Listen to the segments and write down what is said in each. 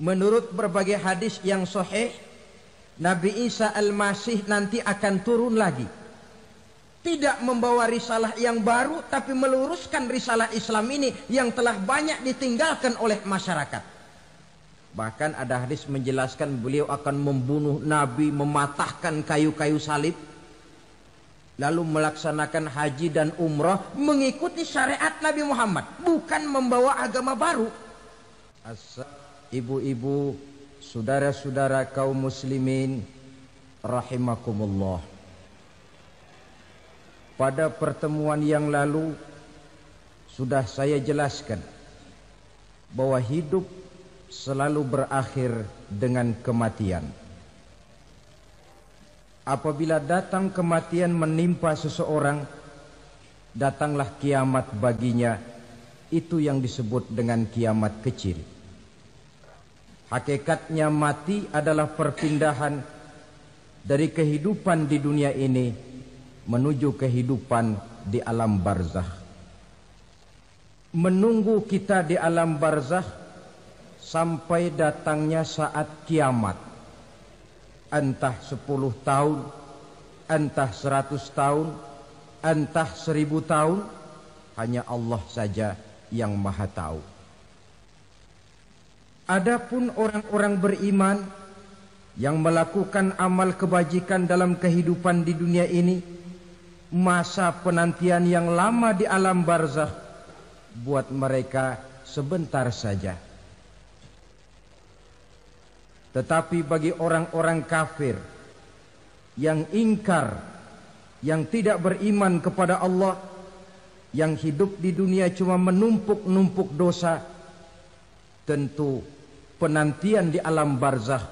Menurut berbagai hadis yang sahih, Nabi Isa Al-Masih nanti akan turun lagi. Tidak membawa risalah yang baru, tapi meluruskan risalah Islam ini yang telah banyak ditinggalkan oleh masyarakat. Bahkan ada hadis menjelaskan beliau akan membunuh Nabi, mematahkan kayu-kayu salib, lalu melaksanakan haji dan umrah mengikuti syariat Nabi Muhammad, bukan membawa agama baru. Ibu-ibu, saudara-saudara kaum muslimin rahimakumullah. Pada pertemuan yang lalu sudah saya jelaskan bahwa hidup selalu berakhir dengan kematian. Apabila datang kematian menimpa seseorang, datanglah kiamat baginya. Itu yang disebut dengan kiamat kecil. Hakikatnya mati adalah perpindahan dari kehidupan di dunia ini menuju kehidupan di alam barzakh. Menunggu kita di alam barzakh sampai datangnya saat kiamat. Entah 10 tahun, entah 100 tahun, entah 1000 tahun, hanya Allah saja yang maha tahu. Adapun orang-orang beriman yang melakukan amal kebajikan dalam kehidupan di dunia ini, masa penantian yang lama di alam barzakh buat mereka sebentar saja. Tetapi bagi orang-orang kafir yang ingkar, yang tidak beriman kepada Allah, yang hidup di dunia cuma menumpuk-numpuk dosa, tentu penantian di alam barzakh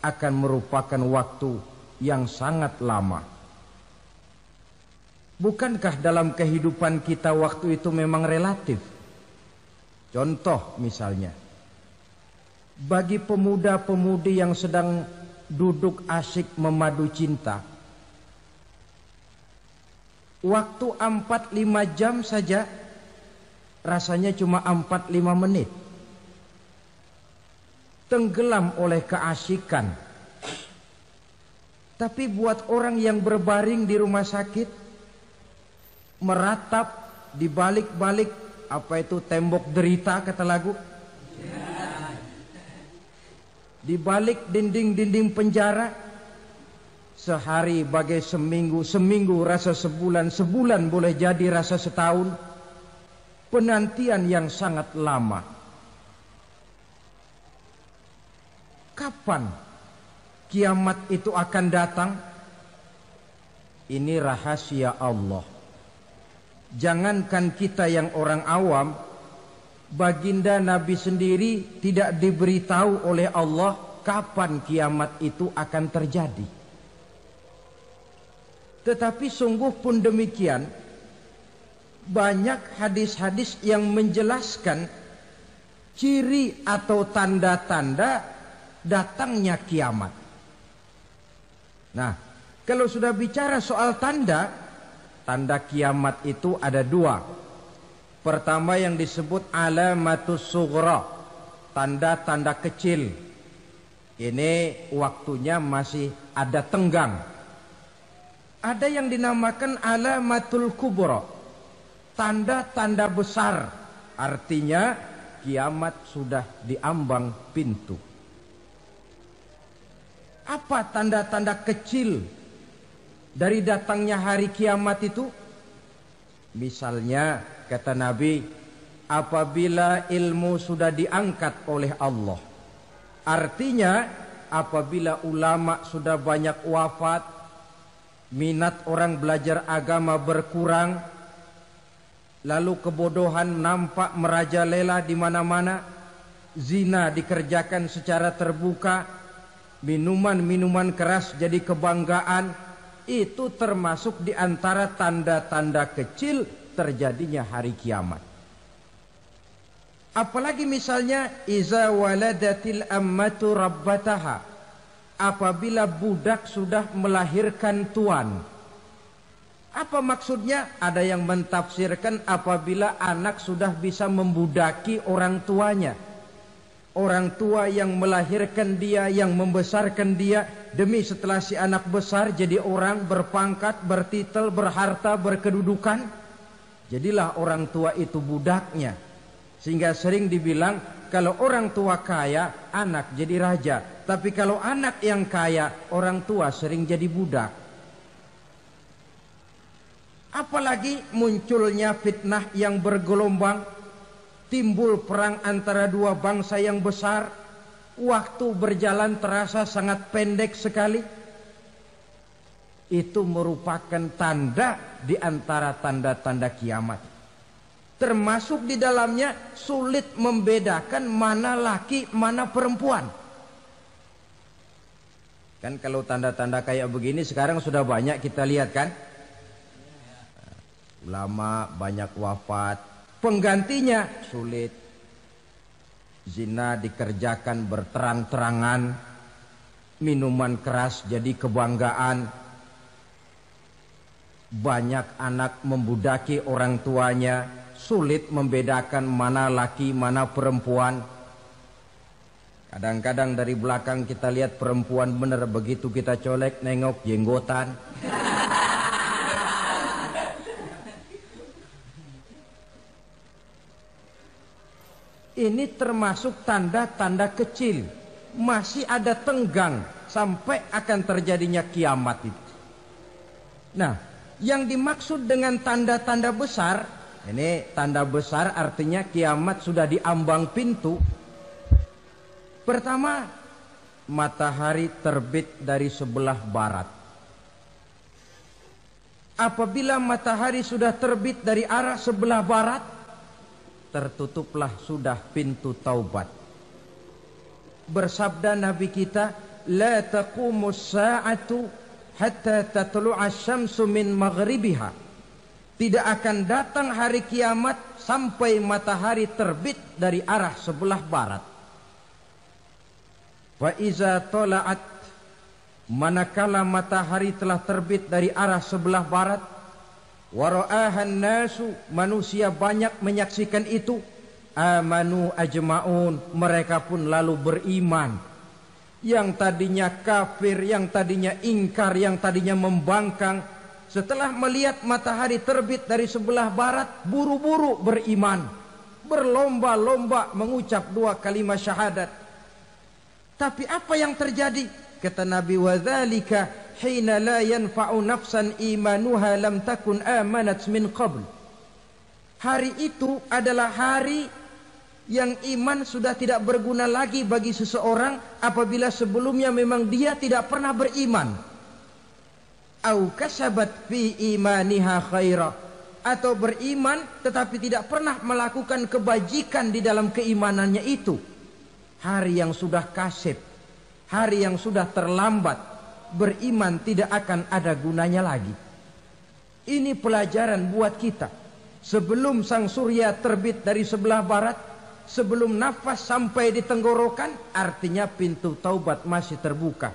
akan merupakan waktu yang sangat lama. Bukankah dalam kehidupan kita waktu itu memang relatif? Contoh misalnya, bagi pemuda-pemudi yang sedang duduk asyik memadu cinta, waktu 4-5 jam saja rasanya cuma 4-5 menit. Tenggelam oleh keasikan. Tapi buat orang yang berbaring di rumah sakit, meratap di balik-balik apa itu tembok derita kata lagu, di balik dinding-dinding penjara, sehari bagai seminggu, seminggu rasa sebulan, sebulan boleh jadi rasa setahun. Penantian yang sangat lama. Kapan kiamat itu akan datang? Ini rahasia Allah. Jangankan kita yang orang awam, baginda Nabi sendiri tidak diberitahu oleh Allah kapan kiamat itu akan terjadi. Tetapi sungguh pun demikian, banyak hadis-hadis yang menjelaskan ciri atau tanda-tanda datangnya kiamat. Nah, kalau sudah bicara soal tanda kiamat itu ada 2. Pertama yang disebut alamatus sughra, tanda-tanda kecil. Ini waktunya masih ada tenggang. Ada yang dinamakan alamatul kubra, tanda-tanda besar. Artinya kiamat sudah diambang pintu. Apa tanda-tanda kecil dari datangnya hari kiamat itu? Misalnya kata Nabi, apabila ilmu sudah diangkat oleh Allah. Artinya apabila ulama sudah banyak wafat, minat orang belajar agama berkurang, lalu kebodohan nampak merajalela di mana-mana, zina dikerjakan secara terbuka, minuman-minuman keras jadi kebanggaan. Itu termasuk di antara tanda-tanda kecil terjadinya hari kiamat. Apalagi misalnya iza waladatil ammatu rabbataha, apabila budak sudah melahirkan tuan. Apa maksudnya? Ada yang mentafsirkan apabila anak sudah bisa membudaki orang tuanya. Orang tua yang melahirkan dia, yang membesarkan dia, demi setelah si anak besar jadi orang berpangkat, bertitel, berharta, berkedudukan, jadilah orang tua itu budaknya. Sehingga sering dibilang kalau orang tua kaya, anak jadi raja. Tapi kalau anak yang kaya, orang tua sering jadi budak. Apalagi munculnya fitnah yang bergelombang, timbul perang antara dua bangsa yang besar, waktu berjalan terasa sangat pendek sekali. Itu merupakan tanda di antara tanda-tanda kiamat. Termasuk di dalamnya sulit membedakan mana laki, mana perempuan. Kan kalau tanda-tanda kayak begini sekarang sudah banyak kita lihat kan. Ulama banyak wafat, penggantinya sulit. Zina dikerjakan berterang-terangan, minuman keras jadi kebanggaan. Banyak anak membudaki orang tuanya, sulit membedakan mana laki, mana perempuan. Kadang-kadang dari belakang kita lihat perempuan bener, begitu kita colek nengok jenggotan. Ini termasuk tanda-tanda kecil. Masih ada tenggang sampai akan terjadinya kiamat itu. Nah, yang dimaksud dengan tanda-tanda besar, ini tanda besar artinya kiamat sudah di ambang pintu. Pertama, matahari terbit dari sebelah barat. Apabila matahari sudah terbit dari arah sebelah barat, tertutuplah sudah pintu taubat. Bersabda Nabi kita, la taqumus sa'atu hatta tatlu'a syamsu min maghribiha. Tidak akan datang hari kiamat sampai matahari terbit dari arah sebelah barat. Wa iza tala'at, manakala matahari telah terbit dari arah sebelah barat, wara'ahan nasu, manusia banyak menyaksikan itu, amanu ajma'un, mereka pun lalu beriman. Yang tadinya kafir, yang tadinya ingkar, yang tadinya membangkang, setelah melihat matahari terbit dari sebelah barat, buru-buru beriman, berlomba-lomba mengucap dua kalimat syahadat. Tapi apa yang terjadi? Kata Nabi, wadzalika hina la yanfa'u nafsan imanuha lam takun amanat min qabl. Hari itu adalah hari yang iman sudah tidak berguna lagi bagi seseorang apabila sebelumnya memang dia tidak pernah beriman. Au kasabat fi imaniha khaira, atau beriman tetapi tidak pernah melakukan kebajikan di dalam keimanannya itu. Hari yang sudah kasib, hari yang sudah terlambat, beriman tidak akan ada gunanya lagi. Ini pelajaran buat kita. Sebelum sang surya terbit dari sebelah barat, sebelum nafas sampai di tenggorokan, artinya pintu taubat masih terbuka.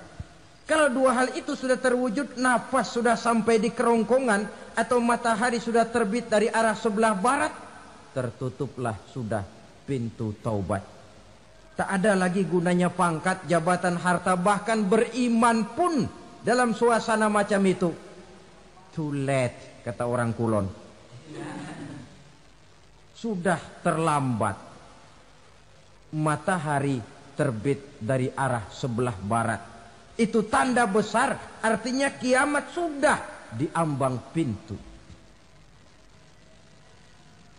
Kalau dua hal itu sudah terwujud, nafas sudah sampai di kerongkongan, atau matahari sudah terbit dari arah sebelah barat, tertutuplah sudah pintu taubat. Tak ada lagi gunanya pangkat, jabatan, harta, bahkan beriman pun dalam suasana macam itu. Too late, kata orang Kulon. Sudah terlambat. Matahari terbit dari arah sebelah barat. Itu tanda besar, artinya kiamat sudah di ambang pintu.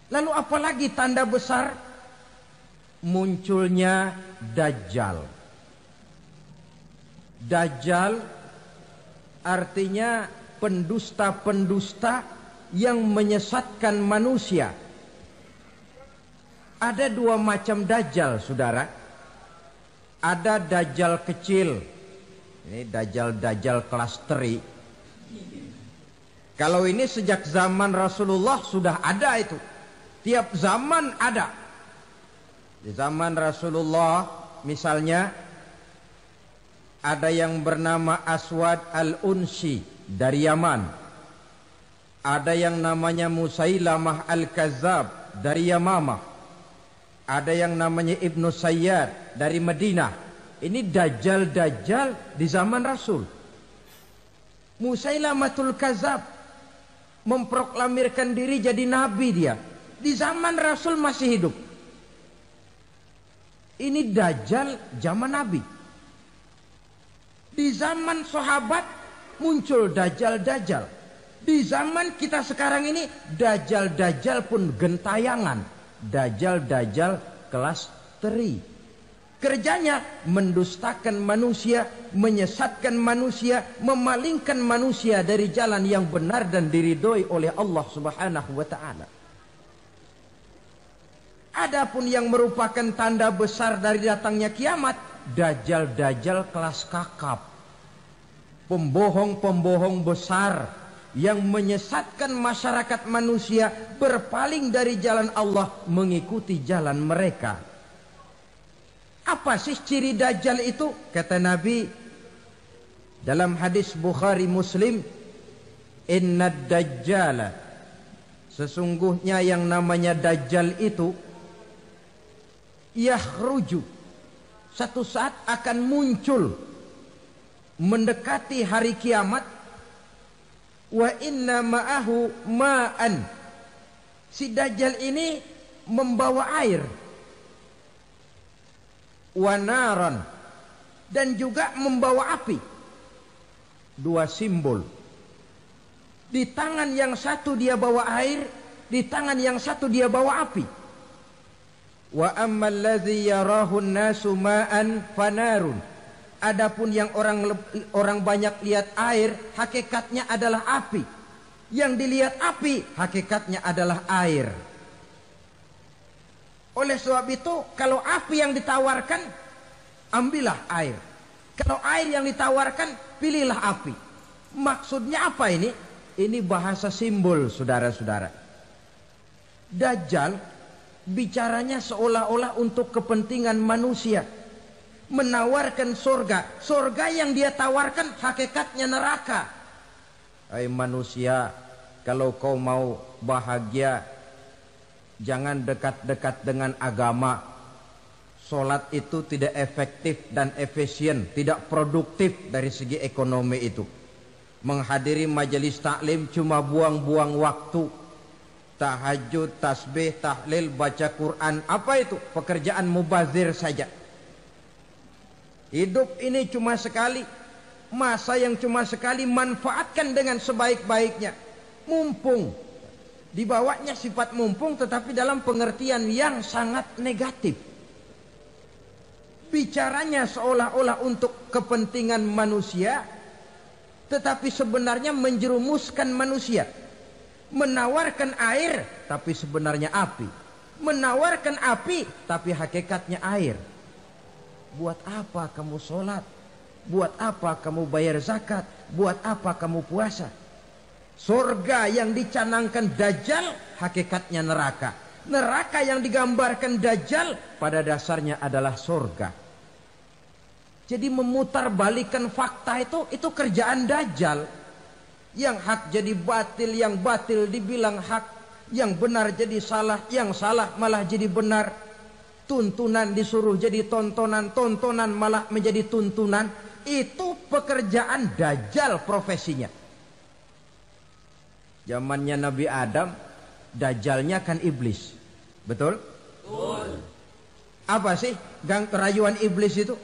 Lalu apalagi tanda besar? Munculnya Dajjal. Dajjal artinya pendusta-pendusta yang menyesatkan manusia. Ada dua macam Dajjal, saudara. Ada Dajjal kecil. Ini Dajjal kelas teri. Kalau ini sejak zaman Rasulullah sudah ada itu. Tiap zaman ada. Di zaman Rasulullah misalnya ada yang bernama Aswad al-Unsi dari Yaman. Ada yang namanya Musailamah al-Kazzab dari Yamamah. Ada yang namanya Ibnu Sayyad dari Madinah. Ini dajjal-dajjal di zaman Rasul. Musailamatul Kazab memproklamirkan diri jadi nabi dia. Di zaman Rasul masih hidup. Ini dajjal zaman Nabi. Di zaman sahabat muncul dajjal-dajjal. Di zaman kita sekarang ini dajjal-dajjal pun gentayangan. Dajjal-dajjal kelas teri. Kerjanya mendustakan manusia, menyesatkan manusia, memalingkan manusia dari jalan yang benar dan diridhoi oleh Allah Subhanahu wa taala. Adapun yang merupakan tanda besar dari datangnya kiamat, dajjal-dajjal kelas kakap. Pembohong-pembohong besar yang menyesatkan masyarakat manusia berpaling dari jalan Allah mengikuti jalan mereka. Apa sih ciri dajjal itu? Kata Nabi dalam hadis Bukhari Muslim, "Inna dajjala", sesungguhnya yang namanya dajjal itu yakhruju, satu saat akan muncul mendekati hari kiamat. Wa inna ma'ahu ma'an, si dajjal ini membawa air. Wa naran, dan juga membawa api. Dua simbol. Di tangan yang satu dia bawa air, di tangan yang satu dia bawa api. Wa ammal ladzi yarahu an-nasu ma'an fanarun. Adapun yang orang banyak lihat air, hakikatnya adalah api. Yang dilihat api, hakikatnya adalah air. Oleh sebab itu, kalau api yang ditawarkan, ambillah air. Kalau air yang ditawarkan, pilihlah api. Maksudnya apa ini? Ini bahasa simbol, saudara-saudara. Dajjal bicaranya seolah-olah untuk kepentingan manusia. Menawarkan surga. Surga yang dia tawarkan hakikatnya neraka. Hai manusia, kalau kau mau bahagia, jangan dekat-dekat dengan agama. Solat itu tidak efektif dan efisien, tidak produktif dari segi ekonomi itu. Menghadiri majelis taklim cuma buang-buang waktu. Tahajud, tasbih, tahlil, baca Quran, apa itu? Pekerjaan mubazir saja. Hidup ini cuma sekali, masa yang cuma sekali, manfaatkan dengan sebaik-baiknya. Mumpung. Dibawanya sifat mumpung, tetapi dalam pengertian yang sangat negatif. Bicaranya seolah-olah untuk kepentingan manusia, tetapi sebenarnya menjerumuskan manusia. Menawarkan air, tapi sebenarnya api. Menawarkan api, tapi hakikatnya air. Buat apa kamu sholat? Buat apa kamu bayar zakat? Buat apa kamu puasa? Surga yang dicanangkan dajjal, hakikatnya neraka. Neraka yang digambarkan dajjal, pada dasarnya adalah surga. Jadi memutarbalikan fakta itu kerjaan dajjal. Yang hak jadi batil, yang batil dibilang hak, yang benar jadi salah, yang salah malah jadi benar. Tuntunan disuruh jadi tontonan, tontonan malah menjadi tuntunan. Itu pekerjaan dajjal profesinya. Zamannya Nabi Adam, dajjalnya kan iblis. Betul? Betul. Apa sih gang kerayuan iblis itu?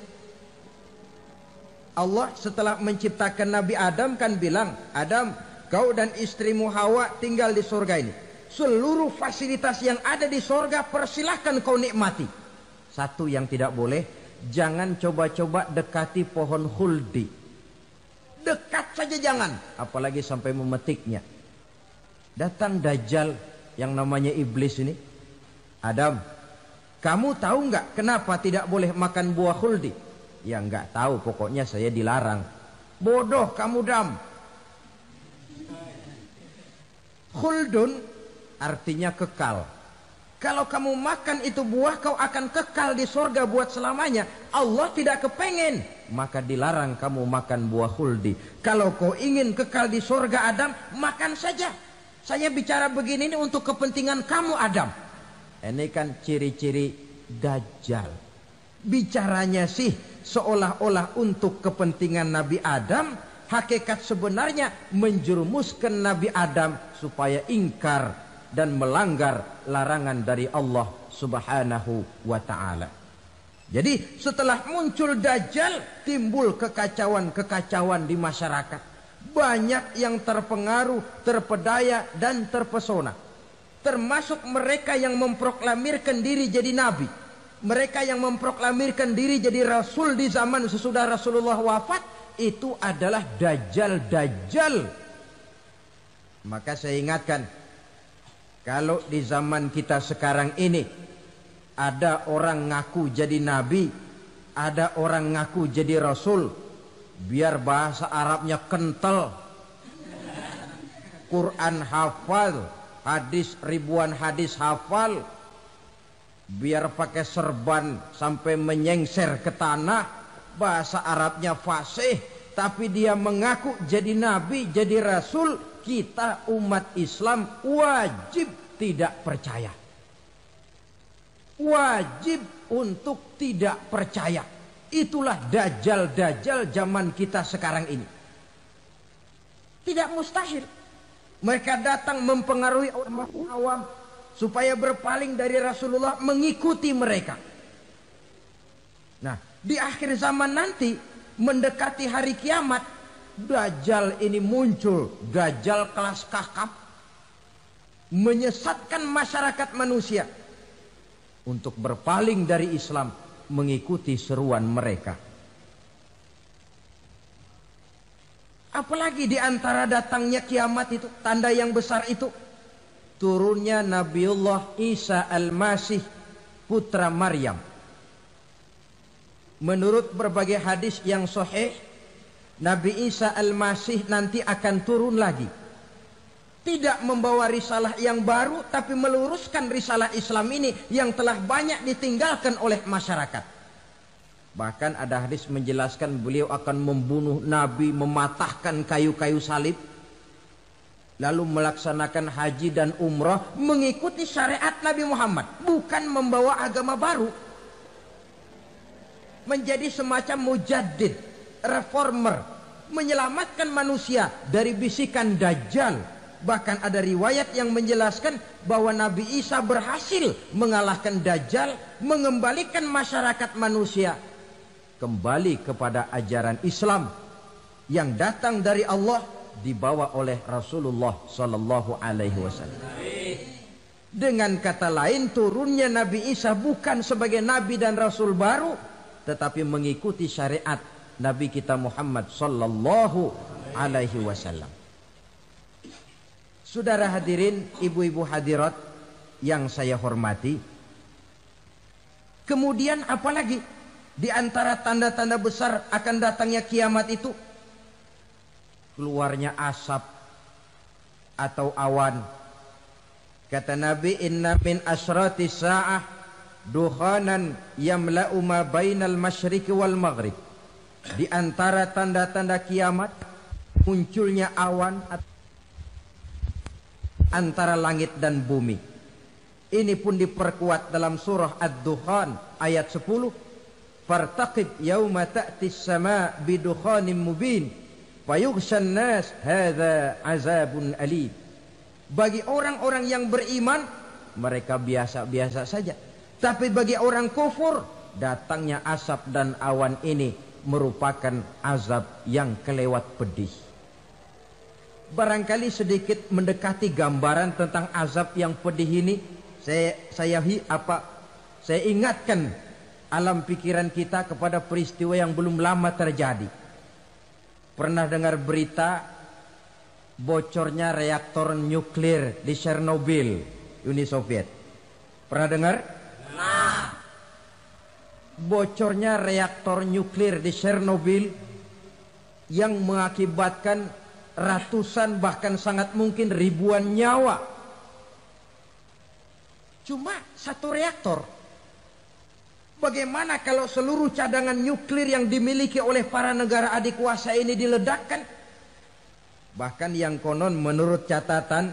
Allah setelah menciptakan Nabi Adam kan bilang, Adam, kau dan istrimu Hawa tinggal di surga ini. Seluruh fasilitas yang ada di surga persilahkan kau nikmati. Satu yang tidak boleh, jangan coba-coba dekati pohon khuldi. Dekat saja jangan, apalagi sampai memetiknya. Datang dajjal yang namanya iblis ini. Adam, kamu tahu nggak kenapa tidak boleh makan buah khuldi? Ya nggak tahu, pokoknya saya dilarang. Bodoh kamu Dam. Khuldun artinya kekal. Kalau kamu makan itu buah, kau akan kekal di surga buat selamanya. Allah tidak kepengen, maka dilarang kamu makan buah khuldi. Kalau kau ingin kekal di surga Adam, makan saja. Saya bicara begini ini untuk kepentingan kamu Adam. Ini kan ciri-ciri Dajjal. Bicaranya sih seolah-olah untuk kepentingan Nabi Adam, hakikat sebenarnya menjerumuskan Nabi Adam supaya ingkar dan melanggar larangan dari Allah Subhanahu wa ta'ala. Jadi setelah muncul Dajjal, timbul kekacauan-kekacauan di masyarakat. Banyak yang terpengaruh, terpedaya dan terpesona. Termasuk mereka yang memproklamirkan diri jadi nabi. Mereka yang memproklamirkan diri jadi rasul di zaman sesudah Rasulullah wafat. Itu adalah Dajjal-Dajjal. Maka saya ingatkan, kalau di zaman kita sekarang ini ada orang ngaku jadi nabi, ada orang ngaku jadi rasul, biar bahasa Arabnya kental, Quran hafal, hadis ribuan hadis hafal, biar pakai serban sampai menyengser ke tanah, bahasa Arabnya fasih, tapi dia mengaku jadi nabi, jadi rasul, kita umat Islam wajib tidak percaya. Wajib untuk tidak percaya. Itulah Dajjal-Dajjal zaman kita sekarang ini. Tidak mustahil mereka datang mempengaruhi orang awam supaya berpaling dari Rasulullah, mengikuti mereka. Nah, di akhir zaman nanti, mendekati hari kiamat, Dajjal ini muncul. Dajjal kelas kakap, menyesatkan masyarakat manusia untuk berpaling dari Islam, mengikuti seruan mereka. Apalagi di antara datangnya kiamat itu, tanda yang besar itu, turunnya Nabiullah Isa Al-Masih, putra Maryam. Menurut berbagai hadis yang sahih, Nabi Isa Al-Masih nanti akan turun lagi. Tidak membawa risalah yang baru, tapi meluruskan risalah Islam ini yang telah banyak ditinggalkan oleh masyarakat. Bahkan ada hadis menjelaskan beliau akan membunuh Nabi, mematahkan kayu-kayu salib, lalu melaksanakan haji dan umrah mengikuti syariat Nabi Muhammad, bukan membawa agama baru. Menjadi semacam mujaddid, reformer, menyelamatkan manusia dari bisikan Dajjal. Bahkan ada riwayat yang menjelaskan bahwa Nabi Isa berhasil mengalahkan Dajjal, mengembalikan masyarakat manusia kembali kepada ajaran Islam yang datang dari Allah, dibawa oleh Rasulullah Sallallahu Alaihi Wasallam. Dengan kata lain, turunnya Nabi Isa bukan sebagai Nabi dan Rasul baru, tetapi mengikuti syariat Nabi kita Muhammad Sallallahu Alaihi Wasallam. Saudara hadirin, ibu-ibu hadirat yang saya hormati, kemudian apalagi di antara tanda-tanda besar akan datangnya kiamat itu? Keluarnya asap atau awan. Kata Nabi, inna min asyrati sa'ah dukhanan yamla'u ma bainal masyriqi wal maghrib. Di antara tanda-tanda kiamat, munculnya awan antara langit dan bumi. Ini pun diperkuat dalam surah Ad-Dukhan ayat 10. Fartaqib yauma ta'tis sama' bidukhanim mubin fayughshan nas hadza azabun alim. Bagi orang-orang yang beriman, mereka biasa-biasa saja. Tapi bagi orang kufur, datangnya asap dan awan ini merupakan azab yang kelewat pedih. Barangkali sedikit mendekati gambaran tentang azab yang pedih ini, saya ingatkan alam pikiran kita kepada peristiwa yang belum lama terjadi. Pernah dengar berita bocornya reaktor nuklir di Chernobyl, Uni Soviet? Pernah dengar? Nah, bocornya reaktor nuklir di Chernobyl yang mengakibatkan ratusan bahkan sangat mungkin ribuan nyawa. Cuma satu reaktor. Bagaimana kalau seluruh cadangan nuklir yang dimiliki oleh para negara adik kuasa ini diledakkan? Bahkan yang konon menurut catatan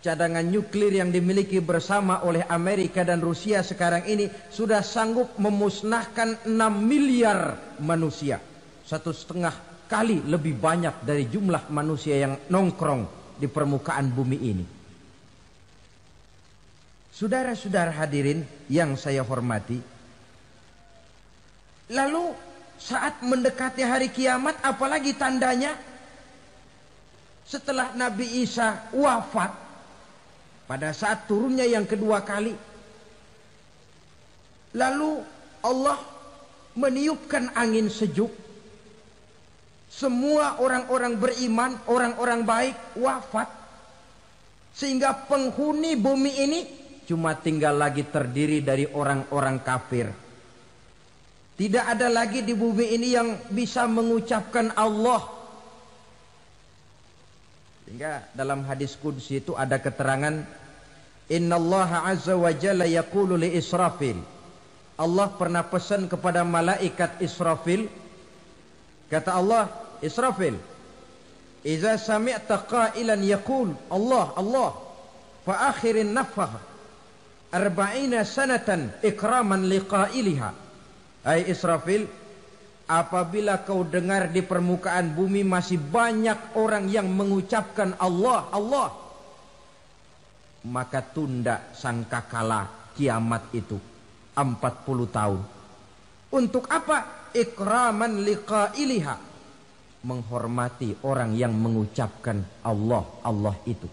cadangan nuklir yang dimiliki bersama oleh Amerika dan Rusia sekarang ini sudah sanggup memusnahkan 6 miliar manusia. 1,5 kali lebih banyak dari jumlah manusia yang nongkrong di permukaan bumi ini. Saudara-saudara hadirin yang saya hormati, lalu saat mendekati hari kiamat, apalagi tandanya? Setelah Nabi Isa wafat, pada saat turunnya yang kedua kali, lalu Allah meniupkan angin sejuk. Semua orang-orang beriman, orang-orang baik wafat, sehingga penghuni bumi ini cuma tinggal lagi terdiri dari orang-orang kafir. Tidak ada lagi di bumi ini yang bisa mengucapkan Allah. Sehingga dalam hadis qudsi itu ada keterangan, Innallaha azza wa jalla yaqulu li Israfil. Allah pernah pesan kepada malaikat Israfil. Kata Allah, Israfil, Iza sami'ta qailan yaqul Allah, Allah, fa akhirin nafah 40 sanatan ikraman liqailiha. Hai Israfil, apabila kau dengar di permukaan bumi masih banyak orang yang mengucapkan Allah, Allah, maka tunda sangkakala kiamat itu 40 tahun. Untuk apa? Ikraman liqailiha, menghormati orang yang mengucapkan Allah, Allah itu.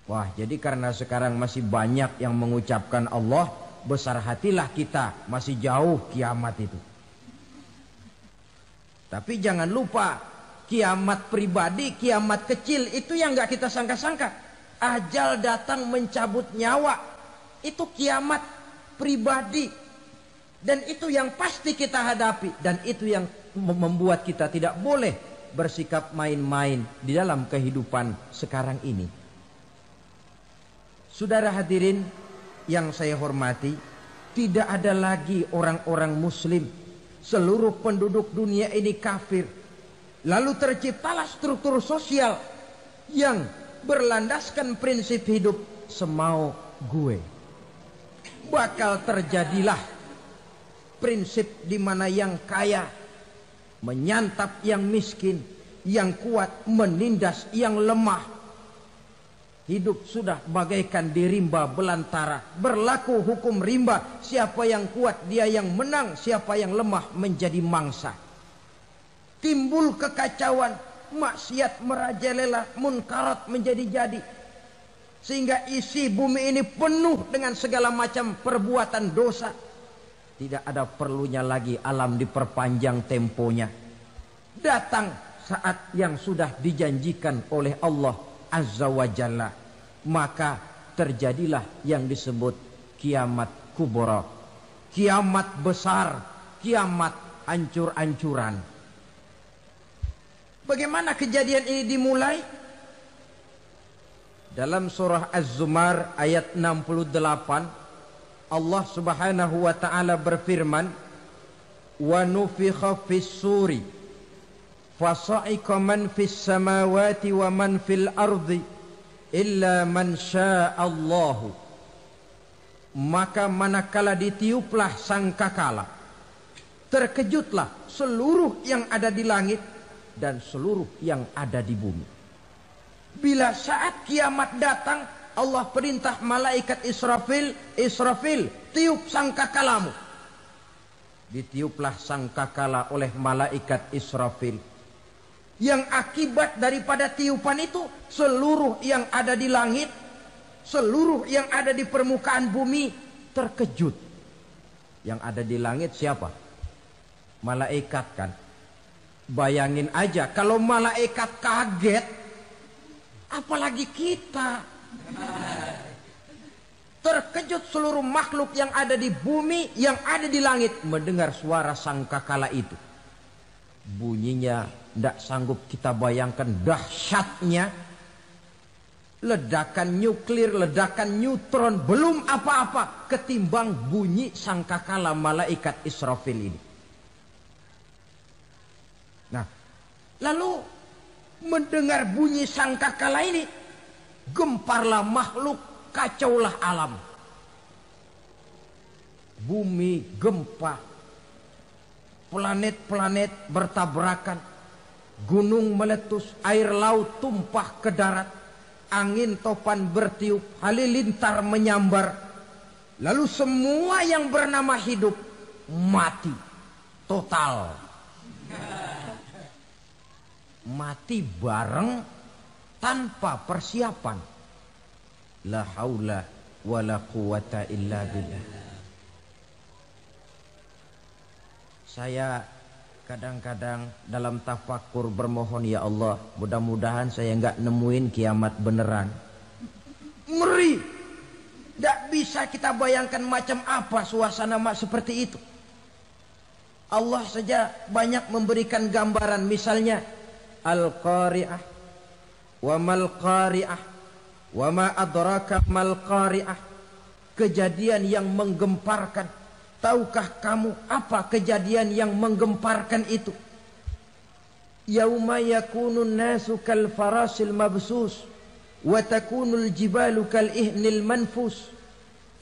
Wah, jadi karena sekarang masih banyak yang mengucapkan Allah, besar hatilah kita, masih jauh kiamat itu. Tapi jangan lupa, kiamat pribadi, kiamat kecil itu yang gak kita sangka-sangka. Ajal datang mencabut nyawa, itu kiamat pribadi. Dan itu yang pasti kita hadapi. Dan itu yang membuat kita tidak boleh bersikap main-main di dalam kehidupan sekarang ini. Saudara hadirin yang saya hormati, tidak ada lagi orang-orang muslim. Seluruh penduduk dunia ini kafir. Lalu terciptalah struktur sosial yang berlandaskan prinsip hidup semau gue. Bakal terjadilah prinsip di mana yang kaya menyantap yang miskin, yang kuat menindas yang lemah. Hidup sudah bagaikan di rimba belantara. Berlaku hukum rimba. Siapa yang kuat dia yang menang. Siapa yang lemah menjadi mangsa. Timbul kekacauan. Maksiat merajalela. Munkarat menjadi-jadi. Sehingga isi bumi ini penuh dengan segala macam perbuatan dosa. Tidak ada perlunya lagi alam diperpanjang temponya. Datang saat yang sudah dijanjikan oleh Allah Azza wa Jalla, maka terjadilah yang disebut kiamat kubra, kiamat besar, kiamat ancur-ancuran. Bagaimana kejadian ini dimulai? Dalam surah Az-Zumar ayat 68, Allah Subhanahu wa taala berfirman, "Wa nufikha fis-suri fasa'iqa man fis samawati wa man fil ardi illa man sya'allahu." Maka manakala ditiuplah sangkakala, terkejutlah seluruh yang ada di langit dan seluruh yang ada di bumi. Bila saat kiamat datang, Allah perintah malaikat Israfil, Israfil, tiup sangkakalamu. Ditiuplah sangkakala oleh malaikat Israfil. Yang akibat daripada tiupan itu, seluruh yang ada di langit, seluruh yang ada di permukaan bumi terkejut. Yang ada di langit siapa? Malaikat kan. Bayangin aja kalau malaikat kaget, apalagi kita. Terkejut seluruh makhluk yang ada di bumi, yang ada di langit mendengar suara sangkakala itu. Bunyinya tidak sanggup kita bayangkan dahsyatnya. Ledakan nuklir, ledakan neutron, belum apa-apa ketimbang bunyi sangkakala malaikat Israfil ini. Nah, lalu mendengar bunyi sangkakala ini, Gemparlah makhluk, kacaulah alam. Bumi gempa, planet-planet bertabrakan, gunung meletus, air laut tumpah ke darat, angin topan bertiup, halilintar menyambar. Lalu semua yang bernama hidup mati total. Mati bareng tanpa persiapan. La haula wala quwata illa billah. Saya kadang-kadang dalam tafakur bermohon, ya Allah, mudah-mudahan saya enggak nemuin kiamat beneran. Ngeri. Tidak bisa kita bayangkan macam apa suasana seperti itu. Allah saja banyak memberikan gambaran, misalnya Al-Qari'ah, wa mal qari'ah, wa ma adraka mal qari'ah. Kejadian yang menggemparkan. Tahukah kamu apa kejadian yang menggemparkan itu? Yauma yakunun nasu kal farasil mabsus wa takunul jibalu kal ihnil manfus.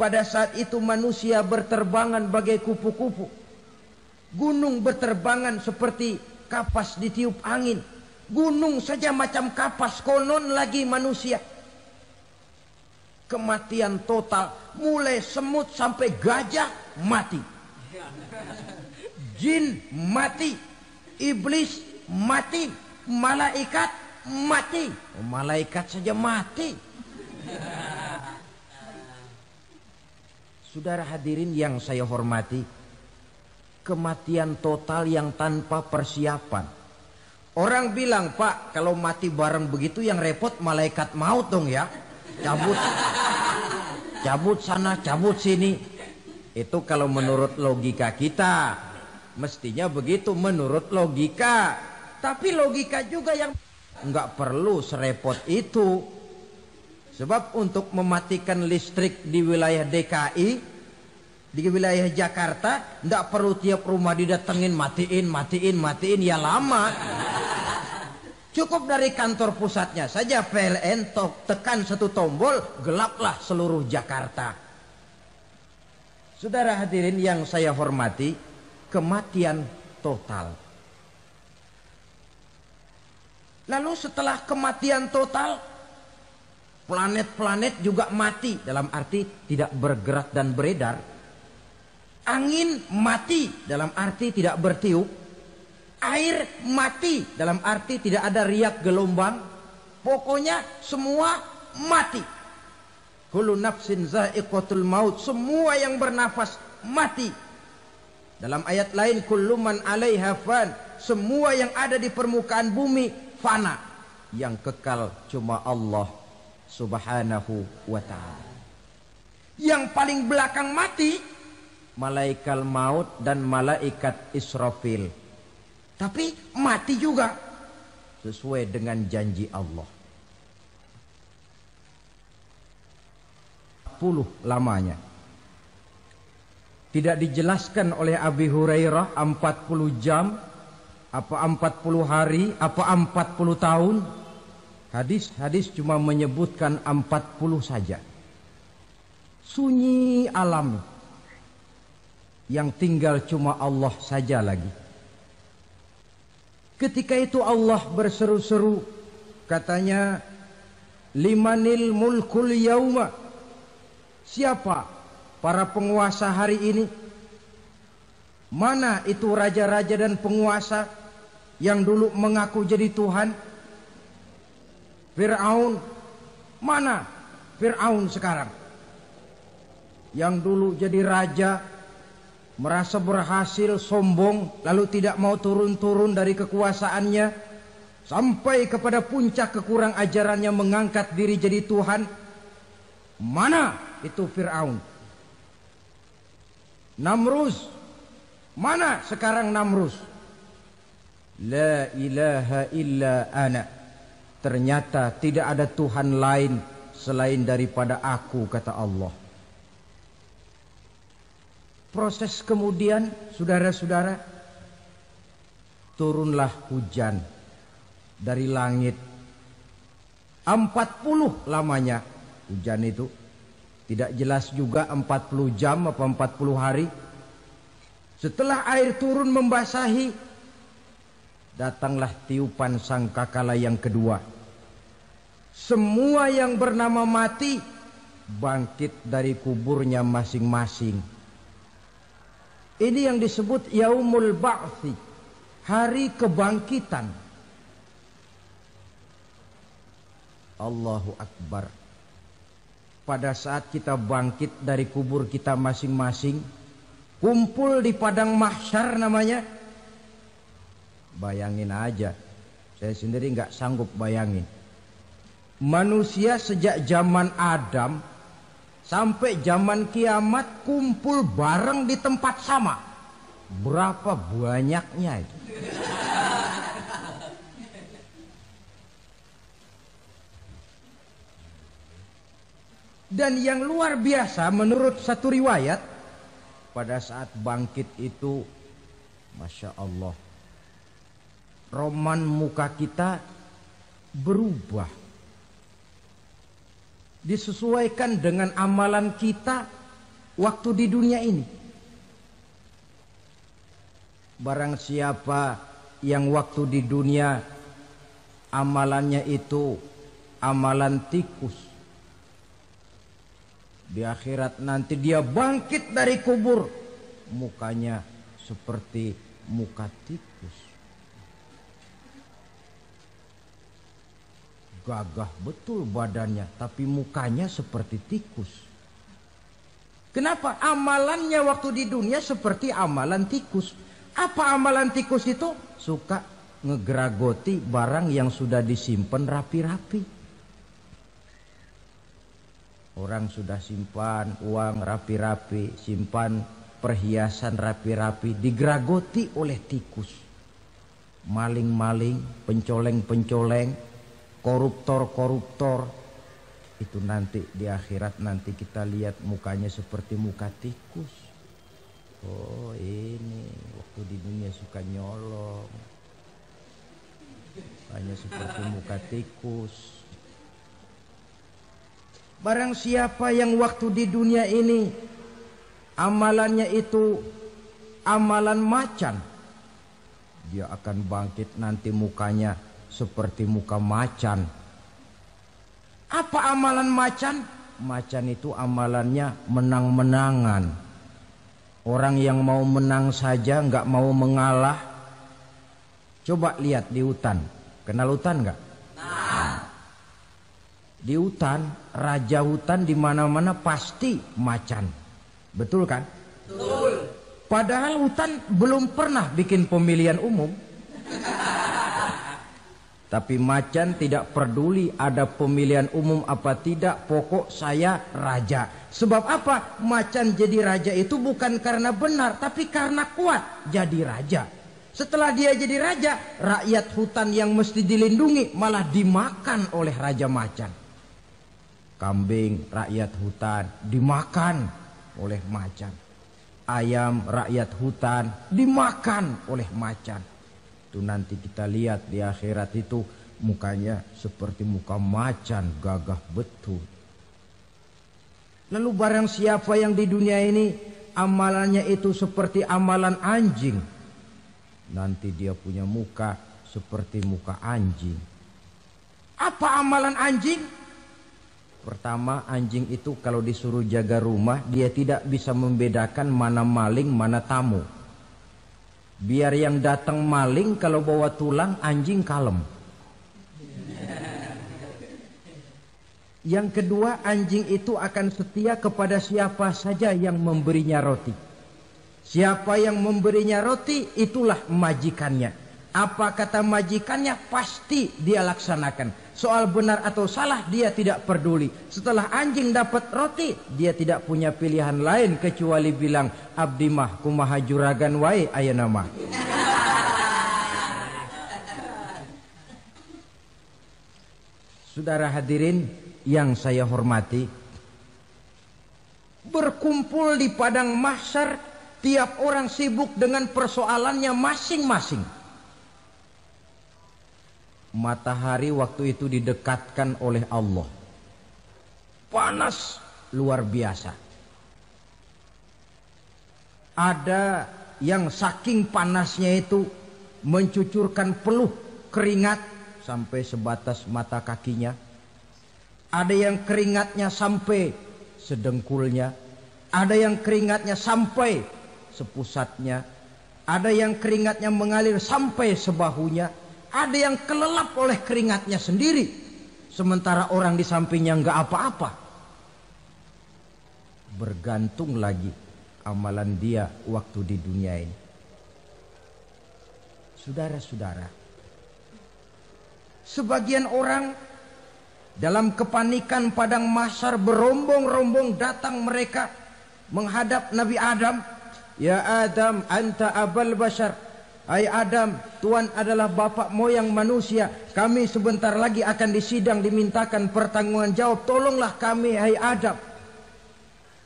Pada saat itu manusia berterbangan bagai kupu-kupu. Gunung berterbangan seperti kapas ditiup angin. Gunung saja macam kapas, konon lagi manusia. Kematian total, mulai semut sampai gajah mati. Jin mati, iblis mati, malaikat mati. Malaikat saja mati. Saudara hadirin yang saya hormati, kematian total yang tanpa persiapan. Orang bilang, Pak, kalau mati bareng begitu yang repot malaikat maut dong ya. Cabut sana, cabut sini. Itu kalau menurut logika kita. Mestinya begitu menurut logika. Tapi logika juga yang nggak perlu serepot itu. Sebab untuk mematikan listrik di wilayah DKI, di wilayah Jakarta, nggak perlu tiap rumah didatengin, matiin, ya lama. Cukup dari kantor pusatnya saja PLN, tekan satu tombol, gelaplah seluruh Jakarta. Saudara hadirin yang saya hormati, kematian total. Lalu setelah kematian total, planet-planet juga mati, dalam arti tidak bergerak dan beredar. Angin mati, dalam arti tidak bertiup. Air mati, dalam arti tidak ada riak gelombang. Pokoknya semua mati. Kullu nafsin za'iqatul maut. Semua yang bernafas mati. Dalam ayat lain, kullu man 'alaiha fan. Semua yang ada di permukaan bumi fana. Yang kekal cuma Allah Subhanahu wa ta'ala. Yang paling belakang mati malaikat maut dan malaikat Israfil. Tapi mati juga sesuai dengan janji Allah. 40 lamanya. Tidak dijelaskan oleh Abi Hurairah 40 jam, apa 40 hari, apa 40 tahun. Hadis cuma menyebutkan 40 saja. Sunyi alam. Yang tinggal cuma Allah saja lagi. Ketika itu Allah berseru-seru, katanya, limanil mulkul yauma. Siapa para penguasa hari ini? Mana itu raja-raja dan penguasa yang dulu mengaku jadi Tuhan? Fir'aun. Mana Fir'aun sekarang? Yang dulu jadi raja, merasa berhasil, sombong, lalu tidak mau turun-turun dari kekuasaannya, sampai kepada puncak kekurang ajarannya mengangkat diri jadi Tuhan. Mana itu Fir'aun? Namrus. Mana sekarang Namrus? La ilaha illa ana. Ternyata tidak ada Tuhan lain selain daripada aku, kata Allah. Proses kemudian, saudara-saudara, turunlah hujan dari langit. 40 lamanya hujan itu. Tidak jelas juga 40 jam apa 40 hari. Setelah air turun membasahi, datanglah tiupan sangkakala yang kedua. Semua yang bernama mati bangkit dari kuburnya masing-masing. Ini yang disebut Yaumul Ba'thi, hari kebangkitan. Allahu Akbar. Pada saat kita bangkit dari kubur kita masing-masing, kumpul di padang mahsyar namanya. Bayangin aja, saya sendiri nggak sanggup bayangin. Manusia sejak zaman Adam sampai zaman kiamat kumpul bareng di tempat sama. Berapa banyaknya itu? Dan yang luar biasa menurut satu riwayat, pada saat bangkit itu, Masya Allah, roman muka kita berubah. Disesuaikan dengan amalan kita waktu di dunia ini. Barang siapa yang waktu di dunia amalannya itu amalan tikus, di akhirat nanti dia bangkit dari kubur, mukanya seperti muka tikus. Gagah betul badannya, tapi mukanya seperti tikus. Kenapa? Amalannya waktu di dunia seperti amalan tikus. Apa amalan tikus itu? Suka ngegeragoti barang yang sudah disimpan rapi-rapi. Orang sudah simpan uang rapi-rapi, simpan perhiasan rapi-rapi, digeragoti oleh tikus. Maling-maling, pencoleng-pencoleng, koruptor-koruptor. Itu nanti di akhirat nanti kita lihat mukanya seperti muka tikus. Oh ini waktu di dunia suka nyolong, hanya seperti muka tikus. Barang siapa yang waktu di dunia ini amalannya itu amalan macan, dia akan bangkit nanti mukanya seperti muka macan. Apa amalan macan? Macan itu amalannya menang-menangan. Orang yang mau menang saja nggak mau mengalah. Coba lihat di hutan. Kenal hutan nggak? Di hutan, raja hutan di mana-mana pasti macan. Betul kan? Betul. Padahal hutan belum pernah bikin pemilihan umum. Tapi macan tidak peduli ada pemilihan umum apa tidak, pokok saya raja. Sebab apa? Macan jadi raja itu bukan karena benar, tapi karena kuat jadi raja. Setelah dia jadi raja, rakyat hutan yang mesti dilindungi malah dimakan oleh raja macan. Kambing rakyat hutan dimakan oleh macan. Ayam rakyat hutan dimakan oleh macan. Itu nanti kita lihat di akhirat itu mukanya seperti muka macan, gagah betul. Lalu barang siapa yang di dunia ini amalannya itu seperti amalan anjing, nanti dia punya muka seperti muka anjing. Apa amalan anjing? Pertama, anjing itu kalau disuruh jaga rumah, dia tidak bisa membedakan mana maling, mana tamu. Biar yang datang maling, kalau bawa tulang, anjing kalem. Yang kedua, anjing itu akan setia kepada siapa saja yang memberinya roti. Siapa yang memberinya roti, itulah majikannya. Apa kata majikannya, pasti dia laksanakan. Soal benar atau salah dia tidak peduli. Setelah anjing dapat roti, dia tidak punya pilihan lain kecuali bilang, abdi mah kumaha juragan wae ayeuna mah. Saudara hadirin yang saya hormati, berkumpul di padang mahsyar, tiap orang sibuk dengan persoalannya masing-masing. Matahari waktu itu didekatkan oleh Allah. Panas luar biasa. Ada yang saking panasnya itu mencucurkan peluh keringat sampai sebatas mata kakinya. Ada yang keringatnya sampai sedengkulnya. Ada yang keringatnya sampai sepusatnya. Ada yang keringatnya mengalir sampai sebahunya. Ada yang kelelap oleh keringatnya sendiri. Sementara orang di sampingnya nggak apa-apa. Bergantung lagi amalan dia waktu di dunia ini. Saudara-saudara, sebagian orang dalam kepanikan padang mahsyar berombong-rombong datang mereka menghadap Nabi Adam. Ya Adam, anta abal bashar. Hai Adam, Tuhan adalah bapak moyang manusia. Kami sebentar lagi akan disidang, dimintakan pertanggungan jawab. Tolonglah kami, hai Adam.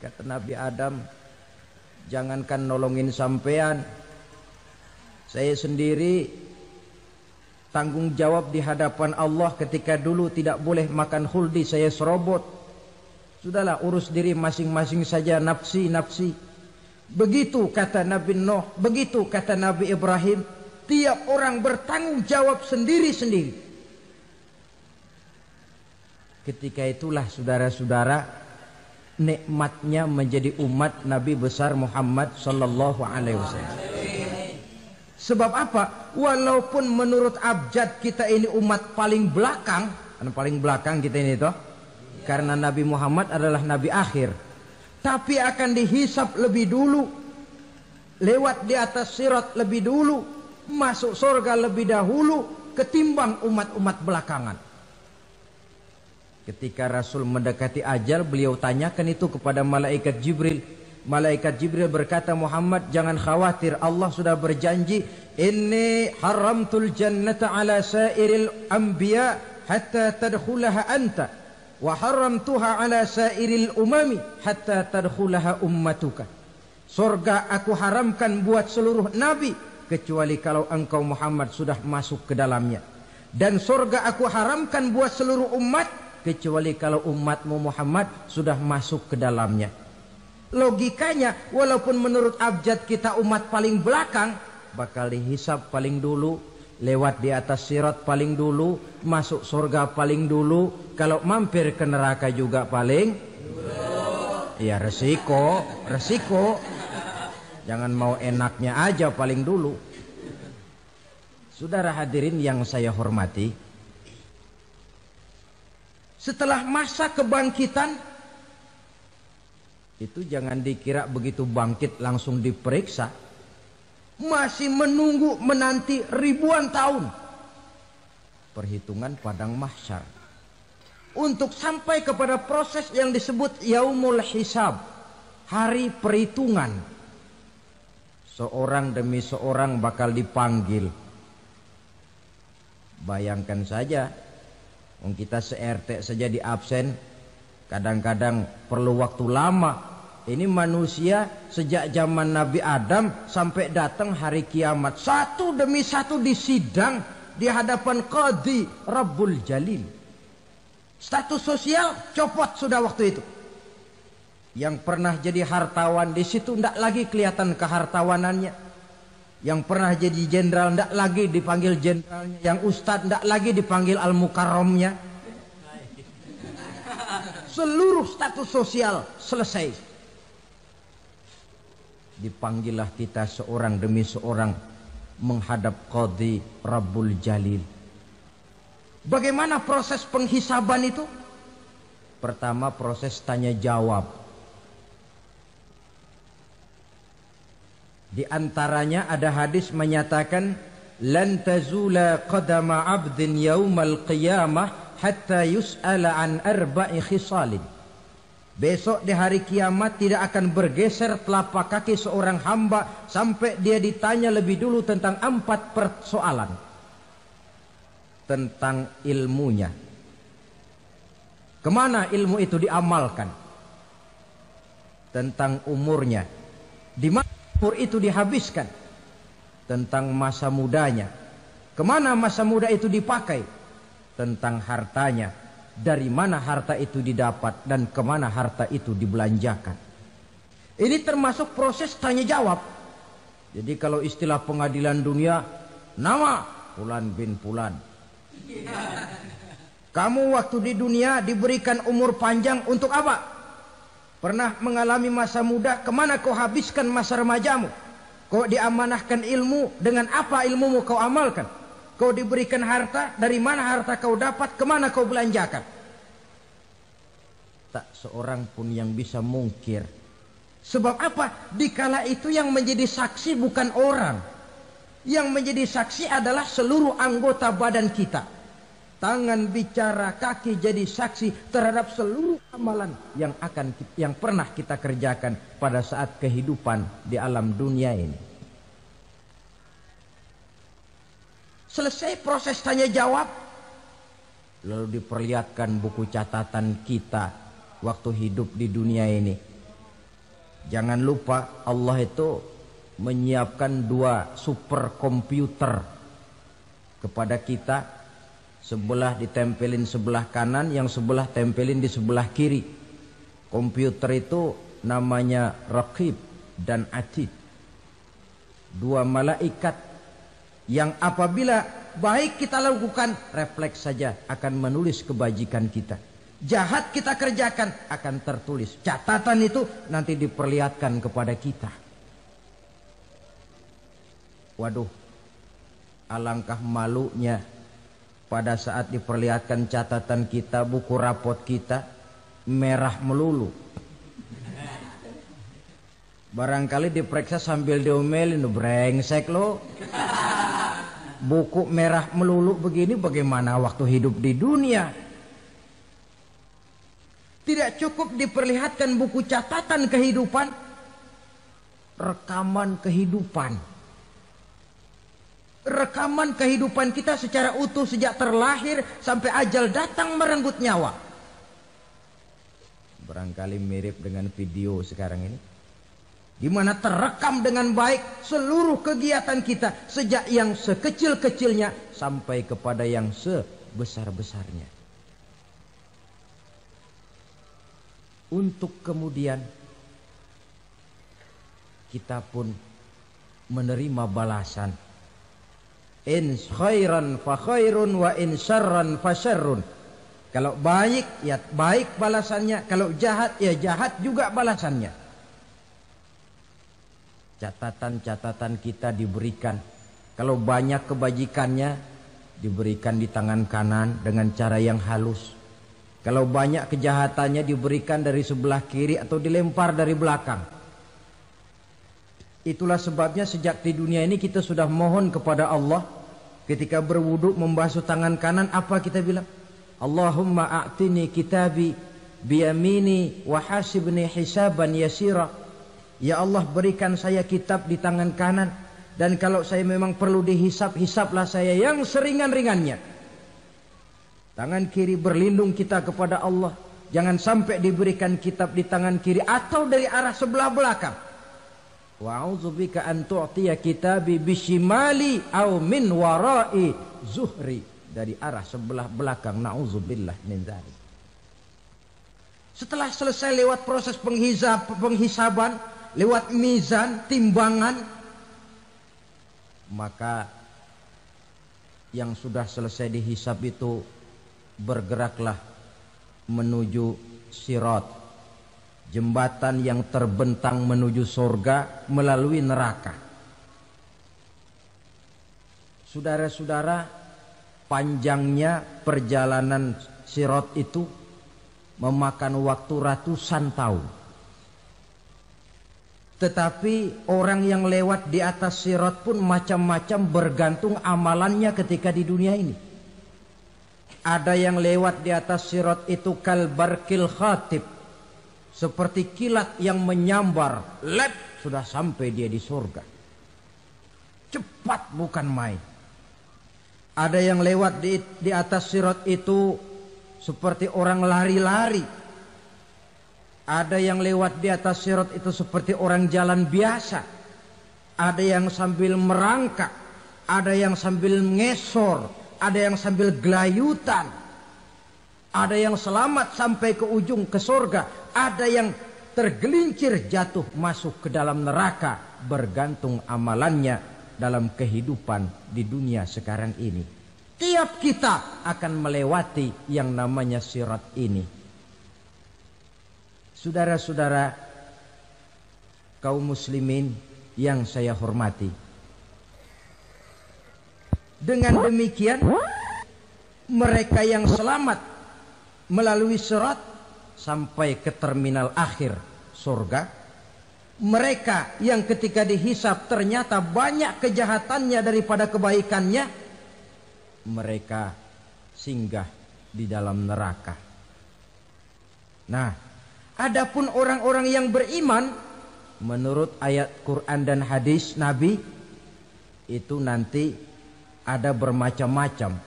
Kata Nabi Adam, jangankan nolongin sampean, saya sendiri tanggung jawab di hadapan Allah ketika dulu tidak boleh makan khuldi, saya serobot. Sudahlah, urus diri masing-masing saja, nafsi. Begitu kata Nabi Nuh, begitu kata Nabi Ibrahim. Tiap orang bertanggung jawab sendiri-sendiri. Ketika itulah saudara-saudara, nikmatnya menjadi umat Nabi besar Muhammad sallallahu alaihi wasallam. Sebab apa? Walaupun menurut abjad kita ini umat paling belakang, kan paling belakang kita ini toh, karena Nabi Muhammad adalah Nabi akhir, tapi akan dihisap lebih dulu, lewat di atas sirat lebih dulu, masuk surga lebih dahulu ketimbang umat-umat belakangan. Ketika Rasul mendekati ajal, beliau tanyakan itu kepada malaikat Jibril. Malaikat Jibril berkata, Muhammad jangan khawatir, Allah sudah berjanji, inni haramtul jannata ala sairil anbiya hatta tadkhulaha anta wa haramtuha ala sairil umami hatta tadkhulaha ummatuka. Surga aku haramkan buat seluruh nabi kecuali kalau engkau Muhammad sudah masuk ke dalamnya, dan surga aku haramkan buat seluruh umat kecuali kalau umatmu Muhammad sudah masuk ke dalamnya. Logikanya, walaupun menurut abjad kita umat paling belakang, bakal dihisap paling dulu, lewat di atas sirat paling dulu, masuk surga paling dulu, kalau mampir ke neraka juga paling ya resiko. Jangan mau enaknya aja paling dulu. Saudara hadirin yang saya hormati, setelah masa kebangkitan itu jangan dikira begitu bangkit langsung diperiksa. Masih menunggu menanti ribuan tahun perhitungan padang mahsyar untuk sampai kepada proses yang disebut yaumul hisab, hari perhitungan. Seorang demi seorang bakal dipanggil. Bayangkan saja, kita se-RT saja di absen, kadang-kadang perlu waktu lama. Ini manusia sejak zaman Nabi Adam sampai datang hari kiamat, satu demi satu disidang di hadapan Qadhi Rabbul Jalil. Status sosial copot sudah waktu itu. Yang pernah jadi hartawan di situ tidak lagi kelihatan kehartawanannya. Yang pernah jadi jenderal tidak lagi dipanggil jenderalnya. Yang ustadz tidak lagi dipanggil al-mukarramnya. Seluruh status sosial selesai. Dipanggillah kita seorang demi seorang menghadap Qadhi Rabbul Jalil. Bagaimana proses penghisaban itu? Pertama, proses tanya jawab. Di antaranya ada hadis menyatakan, lan tazula qadama 'abdin yaumal qiyamah hatta yus'ala an arba'i khisalin. Besok di hari kiamat tidak akan bergeser telapak kaki seorang hamba sampai dia ditanya lebih dulu tentang 4 persoalan. Tentang ilmunya. Kemana ilmu itu diamalkan? Tentang umurnya. Di mana umur itu dihabiskan? Tentang masa mudanya. Kemana masa muda itu dipakai? tentang hartanya, dari mana harta itu didapat dan kemana harta itu dibelanjakan. Ini termasuk proses tanya jawab. Jadi kalau istilah pengadilan dunia, nama Fulan bin Fulan. Kamu waktu di dunia diberikan umur panjang untuk apa? Pernah mengalami masa muda, kemana kau habiskan masa remajamu? Kau diamanahkan ilmu, dengan apa ilmumu kau amalkan? Kau diberikan harta, dari mana harta kau dapat, kemana kau belanjakan? Tak seorang pun yang bisa mungkir. Sebab apa? Dikala itu yang menjadi saksi bukan orang. Yang menjadi saksi adalah seluruh anggota badan kita. Tangan bicara, kaki jadi saksi terhadap seluruh amalan yang pernah kita kerjakan pada saat kehidupan di alam dunia ini. Selesai proses tanya jawab, lalu diperlihatkan buku catatan kita waktu hidup di dunia ini. Jangan lupa Allah itu menyiapkan 2 superkomputer kepada kita. Sebelah ditempelin sebelah kanan, yang sebelah tempelin di sebelah kiri. Komputer itu namanya Raqib dan Atid. 2 malaikat yang apabila baik kita lakukan, refleks saja akan menulis kebajikan kita. Jahat kita kerjakan, akan tertulis. Catatan itu nanti diperlihatkan kepada kita. Waduh, alangkah malunya pada saat diperlihatkan catatan kita, buku rapot kita merah melulu. Barangkali diperiksa sambil diomelin, brengsek lo. Buku merah melulu begini, bagaimana waktu hidup di dunia? Tidak cukup diperlihatkan buku catatan kehidupan, rekaman kehidupan. Rekaman kehidupan kita secara utuh sejak terlahir sampai ajal datang merenggut nyawa. Barangkali mirip dengan video sekarang ini, di mana terekam dengan baik seluruh kegiatan kita sejak yang sekecil-kecilnya sampai kepada yang sebesar-besarnya. Untuk kemudian kita pun menerima balasan. In khairan fa khairun wa in syarran fa syarrun. Kalau baik ya baik balasannya, kalau jahat ya jahat juga balasannya. Catatan-catatan kita diberikan. Kalau banyak kebajikannya diberikan di tangan kanan dengan cara yang halus. Kalau banyak kejahatannya diberikan dari sebelah kiri atau dilempar dari belakang. Itulah sebabnya sejak di dunia ini kita sudah mohon kepada Allah. Ketika berwudu membasuh tangan kanan, apa kita bilang? Allahumma a'tini kitabi biyamini wa hasibni hisaban yasira. Ya Allah, berikan saya kitab di tangan kanan, dan kalau saya memang perlu dihisap, hisaplah saya yang seringan-ringannya. Tangan kiri berlindung kita kepada Allah. Jangan sampai diberikan kitab di tangan kiri atau dari arah sebelah belakang. Wa'udzubika an tu'tiya kitabi bishimali au min warai zuhri, dari arah sebelah belakang. Na'udzubillah min dzalik. Setelah selesai lewat proses penghisaban, lewat mizan, timbangan, maka yang sudah selesai dihisab itu bergeraklah menuju sirat, jembatan yang terbentang menuju surga melalui neraka. Saudara-saudara, panjangnya perjalanan sirat itu memakan waktu ratusan tahun. Tetapi orang yang lewat di atas sirat pun macam-macam, bergantung amalannya ketika di dunia ini. Ada yang lewat di atas sirat itu kal barkil khatib, seperti kilat yang menyambar, lep, sudah sampai dia di surga. Cepat bukan main. Ada yang lewat di atas sirat itu seperti orang lari-lari. Ada yang lewat di atas sirat itu seperti orang jalan biasa. Ada yang sambil merangkak, ada yang sambil ngesor, ada yang sambil gelayutan, ada yang selamat sampai ke ujung ke surga, ada yang tergelincir jatuh masuk ke dalam neraka, bergantung amalannya dalam kehidupan di dunia sekarang ini. Tiap kita akan melewati yang namanya sirat ini. Saudara-saudara kaum muslimin yang saya hormati, dengan demikian mereka yang selamat melalui sirat sampai ke terminal akhir surga, mereka yang ketika dihisab ternyata banyak kejahatannya daripada kebaikannya, mereka singgah di dalam neraka. Nah, adapun orang-orang yang beriman menurut ayat Quran dan hadis Nabi itu nanti ada bermacam-macam.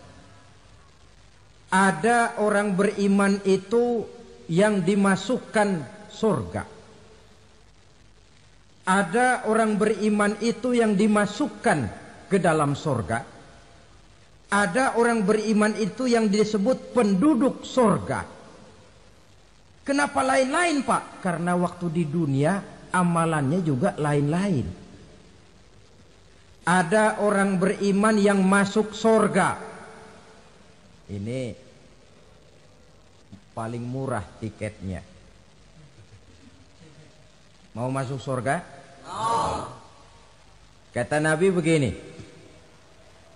Ada orang beriman itu yang dimasukkan surga. Ada orang beriman itu yang dimasukkan ke dalam surga. Ada orang beriman itu yang disebut penduduk surga. Kenapa lain-lain, Pak? Karena waktu di dunia amalannya juga lain-lain. Ada orang beriman yang masuk surga. Ini paling murah tiketnya. Mau masuk surga? Kata Nabi begini,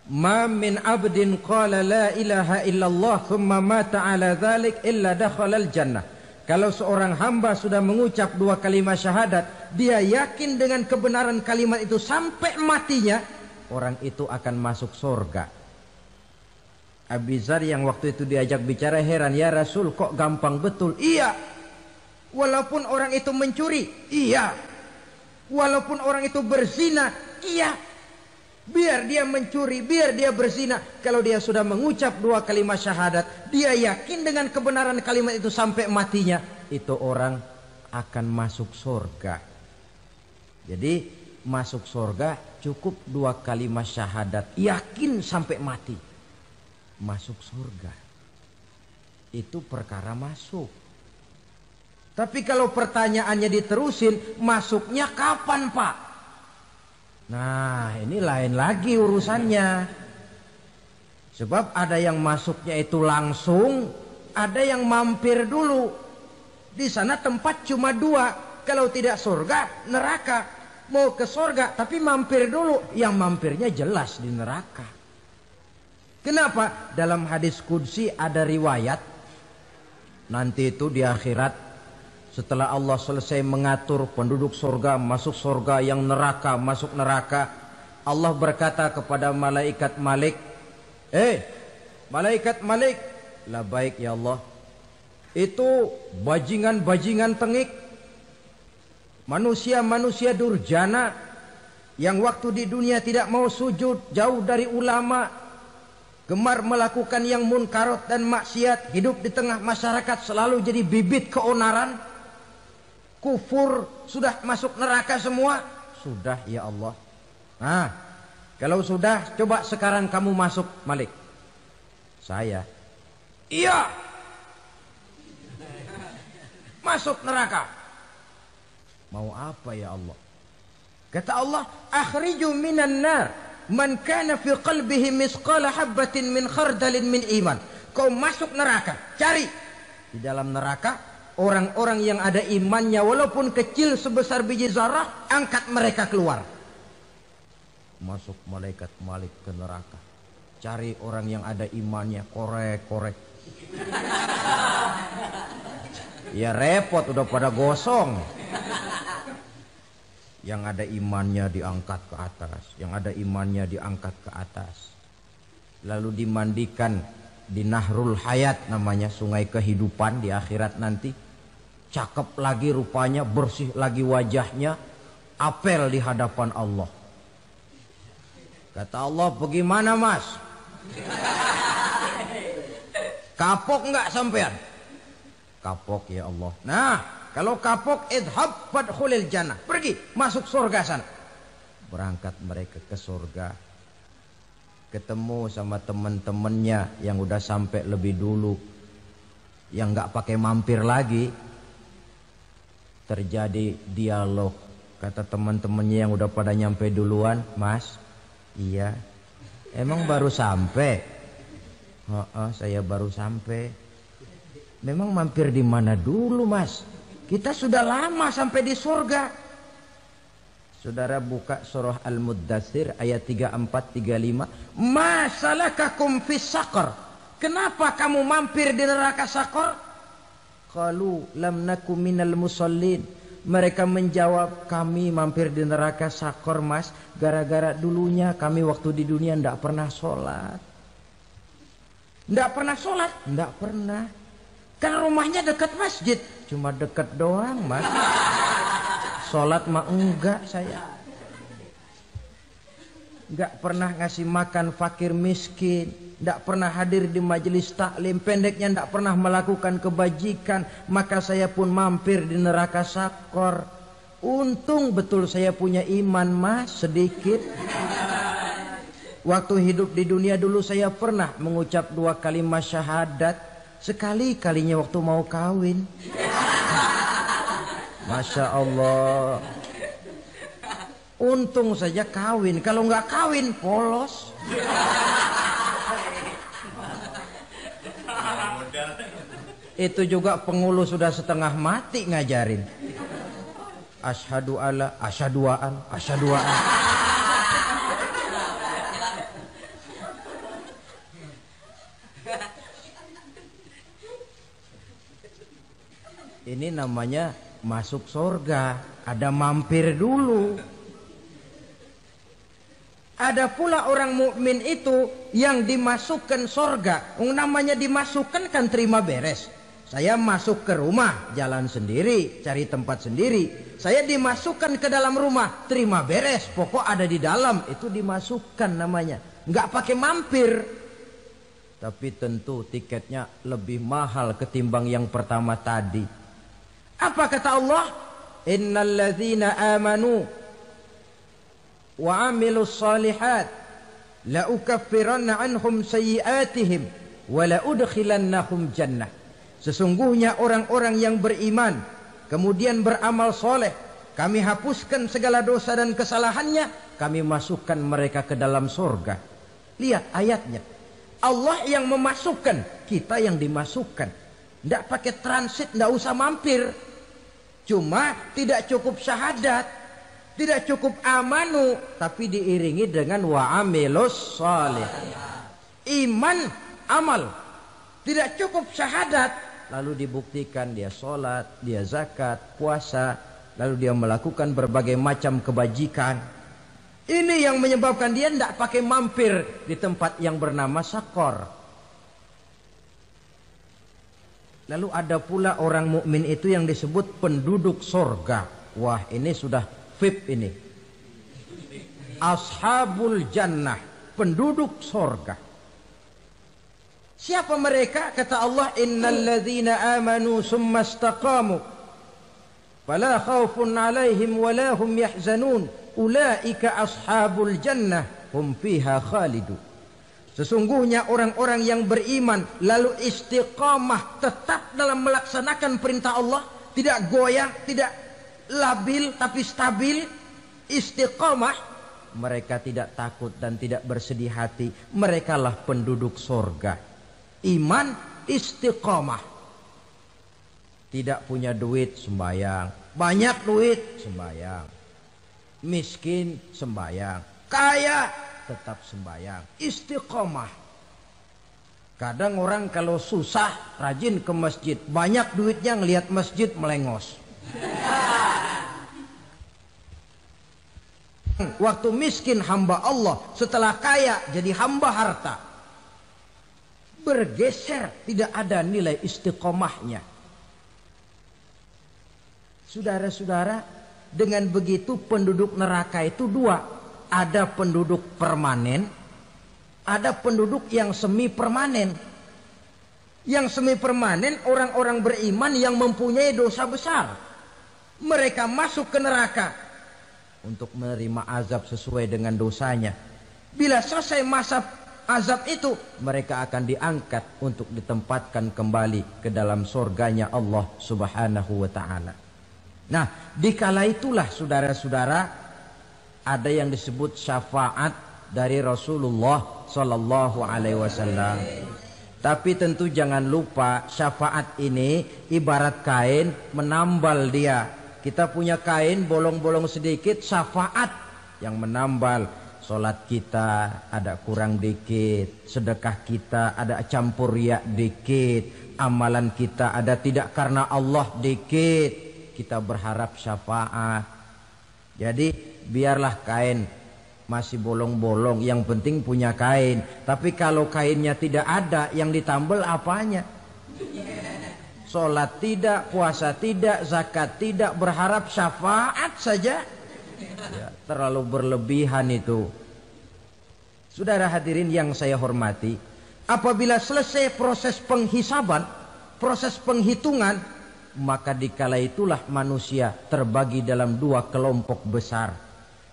ma min abdin qala la ilaha illallah thumma mata ala dhalik illa dakhalal jannah. Kalau seorang hamba sudah mengucap dua kalimat syahadat, dia yakin dengan kebenaran kalimat itu sampai matinya, orang itu akan masuk surga. Abi Dzar yang waktu itu diajak bicara heran, ya Rasul kok gampang betul? Iya. Walaupun orang itu mencuri, iya. Walaupun orang itu berzina, iya. Biar dia mencuri, biar dia berzina, kalau dia sudah mengucap dua kalimat syahadat, dia yakin dengan kebenaran kalimat itu sampai matinya, itu orang akan masuk surga. Jadi masuk surga cukup dua kalimat syahadat, yakin sampai mati, masuk surga. Itu perkara masuk. Tapi kalau pertanyaannya diterusin, masuknya kapan, Pak? Nah, ini lain lagi urusannya. Sebab ada yang masuknya itu langsung, ada yang mampir dulu. Di sana tempat cuma dua, kalau tidak surga, neraka. Mau ke surga tapi mampir dulu, yang mampirnya jelas di neraka. Kenapa? Dalam hadis qudsi ada riwayat, nanti itu di akhirat, setelah Allah selesai mengatur penduduk surga masuk surga, yang neraka masuk neraka, Allah berkata kepada malaikat Malik, malaikat Malik, labaik ya Allah. Itu bajingan-bajingan tengik, manusia-manusia durjana yang waktu di dunia tidak mau sujud, jauh dari ulama, gemar melakukan yang munkarat dan maksiat, hidup di tengah masyarakat selalu jadi bibit keonaran, kufur, sudah masuk neraka semua. Sudah ya Allah. Nah, kalau sudah, coba sekarang kamu masuk, Malik. Saya, iya, masuk neraka. Mau apa ya Allah? Kata Allah, akhriju minan nar man kana fi qalbihi misqala habatin min khardalin min iman. Kau masuk neraka, cari di dalam neraka orang-orang yang ada imannya walaupun kecil sebesar biji zarah, angkat mereka keluar. Masuk malaikat Malik ke neraka, cari orang yang ada imannya, korek-korek. Ya repot, udah pada gosong. Yang ada imannya diangkat ke atas, yang ada imannya diangkat ke atas, lalu dimandikan di Nahrul Hayat, namanya sungai kehidupan di akhirat nanti. Cakep lagi rupanya, bersih lagi wajahnya, apel di hadapan Allah. Kata Allah, bagaimana mas? Kapok nggak sampean? Kapok ya Allah. Nah, kalau kapok, idhab fadkhulil jannah, pergi masuk surga sana. Berangkat mereka ke surga. ketemu sama teman-temannya yang udah sampai lebih dulu, yang nggak pakai mampir lagi. Terjadi dialog. Kata teman-temannya yang udah pada nyampe duluan, Mas, iya, emang baru sampai? Oh, saya baru sampai. Memang mampir di mana dulu, Mas? Kita sudah lama sampai di surga. Saudara buka surah Al-Muddatsir ayat 34-35. Ma salakakum fis saqar? Kenapa kamu mampir di neraka Saqar? Qalu lam naku minal musallin. Mereka menjawab, kami mampir di neraka Saqar, Mas, gara-gara dulunya kami waktu di dunia ndak pernah sholat. Ndak pernah sholat? Ndak pernah. Kan rumahnya dekat masjid. Cuma dekat doang, Mas. Sholat mah enggak saya. Nggak pernah ngasih makan fakir miskin, nggak pernah hadir di majelis taklim, pendeknya nggak pernah melakukan kebajikan, maka saya pun mampir di neraka Saqar. Untung betul saya punya iman, Mas, sedikit. Waktu hidup di dunia dulu saya pernah mengucap 2 kalimat syahadat, sekali-kalinya waktu mau kawin. Masya Allah. Untung saja kawin, kalau nggak kawin polos. Itu juga penghulu sudah setengah mati ngajarin. Asyhadu alla, asyaduaan, asyaduaan. Ini namanya masuk surga, ada mampir dulu. Ada pula orang mukmin itu yang dimasukkan surga. Namanya dimasukkan kan terima beres. Saya masuk ke rumah, jalan sendiri, cari tempat sendiri. Saya dimasukkan ke dalam rumah, terima beres, pokok ada di dalam, itu dimasukkan namanya. Nggak pakai mampir. Tapi tentu tiketnya lebih mahal ketimbang yang pertama tadi. Apa kata Allah? Innal ladzina amanu wa amilus salihat la ukaffiranna anhum sayyi'atihim wa la udkhilannahum jannah. Sesungguhnya orang-orang yang beriman kemudian beramal soleh, kami hapuskan segala dosa dan kesalahannya, kami masukkan mereka ke dalam surga. Lihat ayatnya, Allah yang memasukkan, kita yang dimasukkan. Tidak pakai transit, tidak usah mampir. Cuma tidak cukup syahadat, tidak cukup amanu, tapi diiringi dengan wa'amilus salih. Iman, amal. Tidak cukup syahadat, lalu dibuktikan dia sholat, dia zakat, puasa, lalu dia melakukan berbagai macam kebajikan. Ini yang menyebabkan dia tidak pakai mampir di tempat yang bernama Saqar. Lalu ada pula orang mukmin itu yang disebut penduduk surga. Wah, ini sudah VIP ini. Ashabul jannah, penduduk surga. Siapa mereka? Kata Allah, innal ladzina amanu summa istaqamu fala khaufun 'alaihim wala hum yahzanun ulaika ashabul jannah hum fiha khalidun. Sesungguhnya orang-orang yang beriman lalu istiqamah, tetap dalam melaksanakan perintah Allah, tidak goyah, tidak labil tapi stabil, istiqamah, mereka tidak takut dan tidak bersedih hati. Merekalah penduduk surga. Iman, istiqamah. Tidak punya duit, sembahyang. Banyak duit, sembahyang. Miskin, sembahyang. Kaya, tetap sembahyang. Istiqamah. Kadang orang kalau susah rajin ke masjid, banyak duitnya ngelihat masjid melengos. Waktu miskin hamba Allah, setelah kaya jadi hamba harta. Bergeser, tidak ada nilai istiqomahnya. Saudara-saudara, dengan begitu penduduk neraka itu dua. Ada penduduk permanen, ada penduduk yang semi permanen. Yang semi permanen orang-orang beriman yang mempunyai dosa besar. Mereka masuk ke neraka untuk menerima azab sesuai dengan dosanya. Bila selesai masa azab itu, mereka akan diangkat untuk ditempatkan kembali ke dalam surganya Allah Subhanahu wa ta'ala. Nah, dikala itulah saudara-saudara, ada yang disebut syafaat dari Rasulullah Sallallahu Alaihi Wasallam. Tapi tentu jangan lupa, syafaat ini ibarat kain menambal dia. Kita punya kain bolong-bolong sedikit, syafaat yang menambal. Solat kita ada kurang dikit, sedekah kita ada campur riak dikit, amalan kita ada tidak karena Allah dikit, kita berharap syafaat. Jadi biarlah kain masih bolong-bolong, yang penting punya kain. Tapi kalau kainnya tidak ada, yang ditambal apanya? Solat tidak, puasa tidak, zakat tidak, berharap syafaat saja. Ya, terlalu berlebihan itu. Saudara hadirin yang saya hormati, apabila selesai proses penghisaban, proses penghitungan, maka dikala itulah manusia terbagi dalam dua kelompok besar.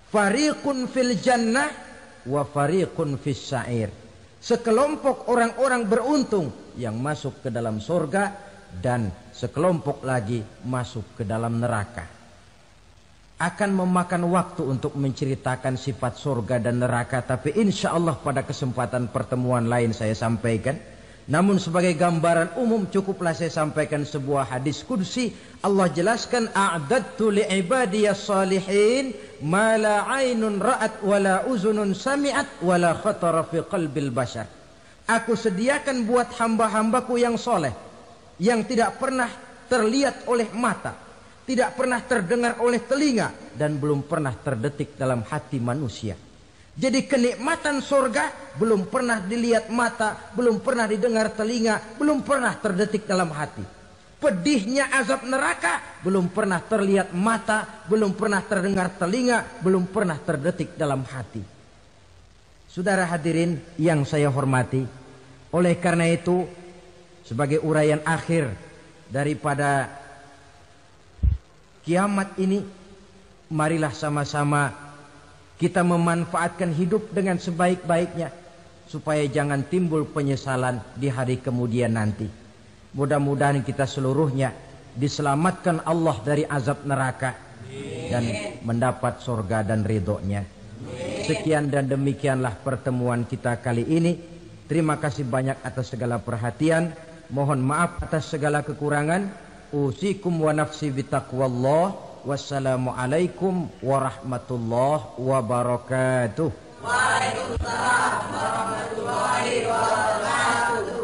Fariqun fil jannah wa fariqun fis sa'ir. Sekelompok orang-orang beruntung yang masuk ke dalam surga, dan sekelompok lagi masuk ke dalam neraka. Akan memakan waktu untuk menceritakan sifat surga dan neraka, tapi insya Allah pada kesempatan pertemuan lain saya sampaikan. Namun sebagai gambaran umum cukuplah saya sampaikan sebuah hadis qudsi. Allah jelaskan, a'dadtu li'ibadiyas salihin ma la 'ainun ra'at wa la uzunun sami'at wa la khatara fi qalbil bashar. Aku sediakan buat hamba-hambaku yang soleh, yang tidak pernah terlihat oleh mata, tidak pernah terdengar oleh telinga, dan belum pernah terdetik dalam hati manusia. Jadi kenikmatan surga belum pernah dilihat mata, belum pernah didengar telinga, belum pernah terdetik dalam hati. Pedihnya azab neraka belum pernah terlihat mata, belum pernah terdengar telinga, belum pernah terdetik dalam hati. Saudara hadirin yang saya hormati, oleh karena itu sebagai uraian akhir daripada kiamat ini, marilah sama-sama kita memanfaatkan hidup dengan sebaik-baiknya, supaya jangan timbul penyesalan di hari kemudian nanti. Mudah-mudahan kita seluruhnya diselamatkan Allah dari azab neraka dan mendapat surga dan ridhonya. Sekian dan demikianlah pertemuan kita kali ini. Terima kasih banyak atas segala perhatian. Mohon maaf atas segala kekurangan. Usikum wa nafsi bitaqwallah. Wassalamualaikum warahmatullahi wabarakatuh. Waalaikumsalam warahmatullahi wabarakatuh.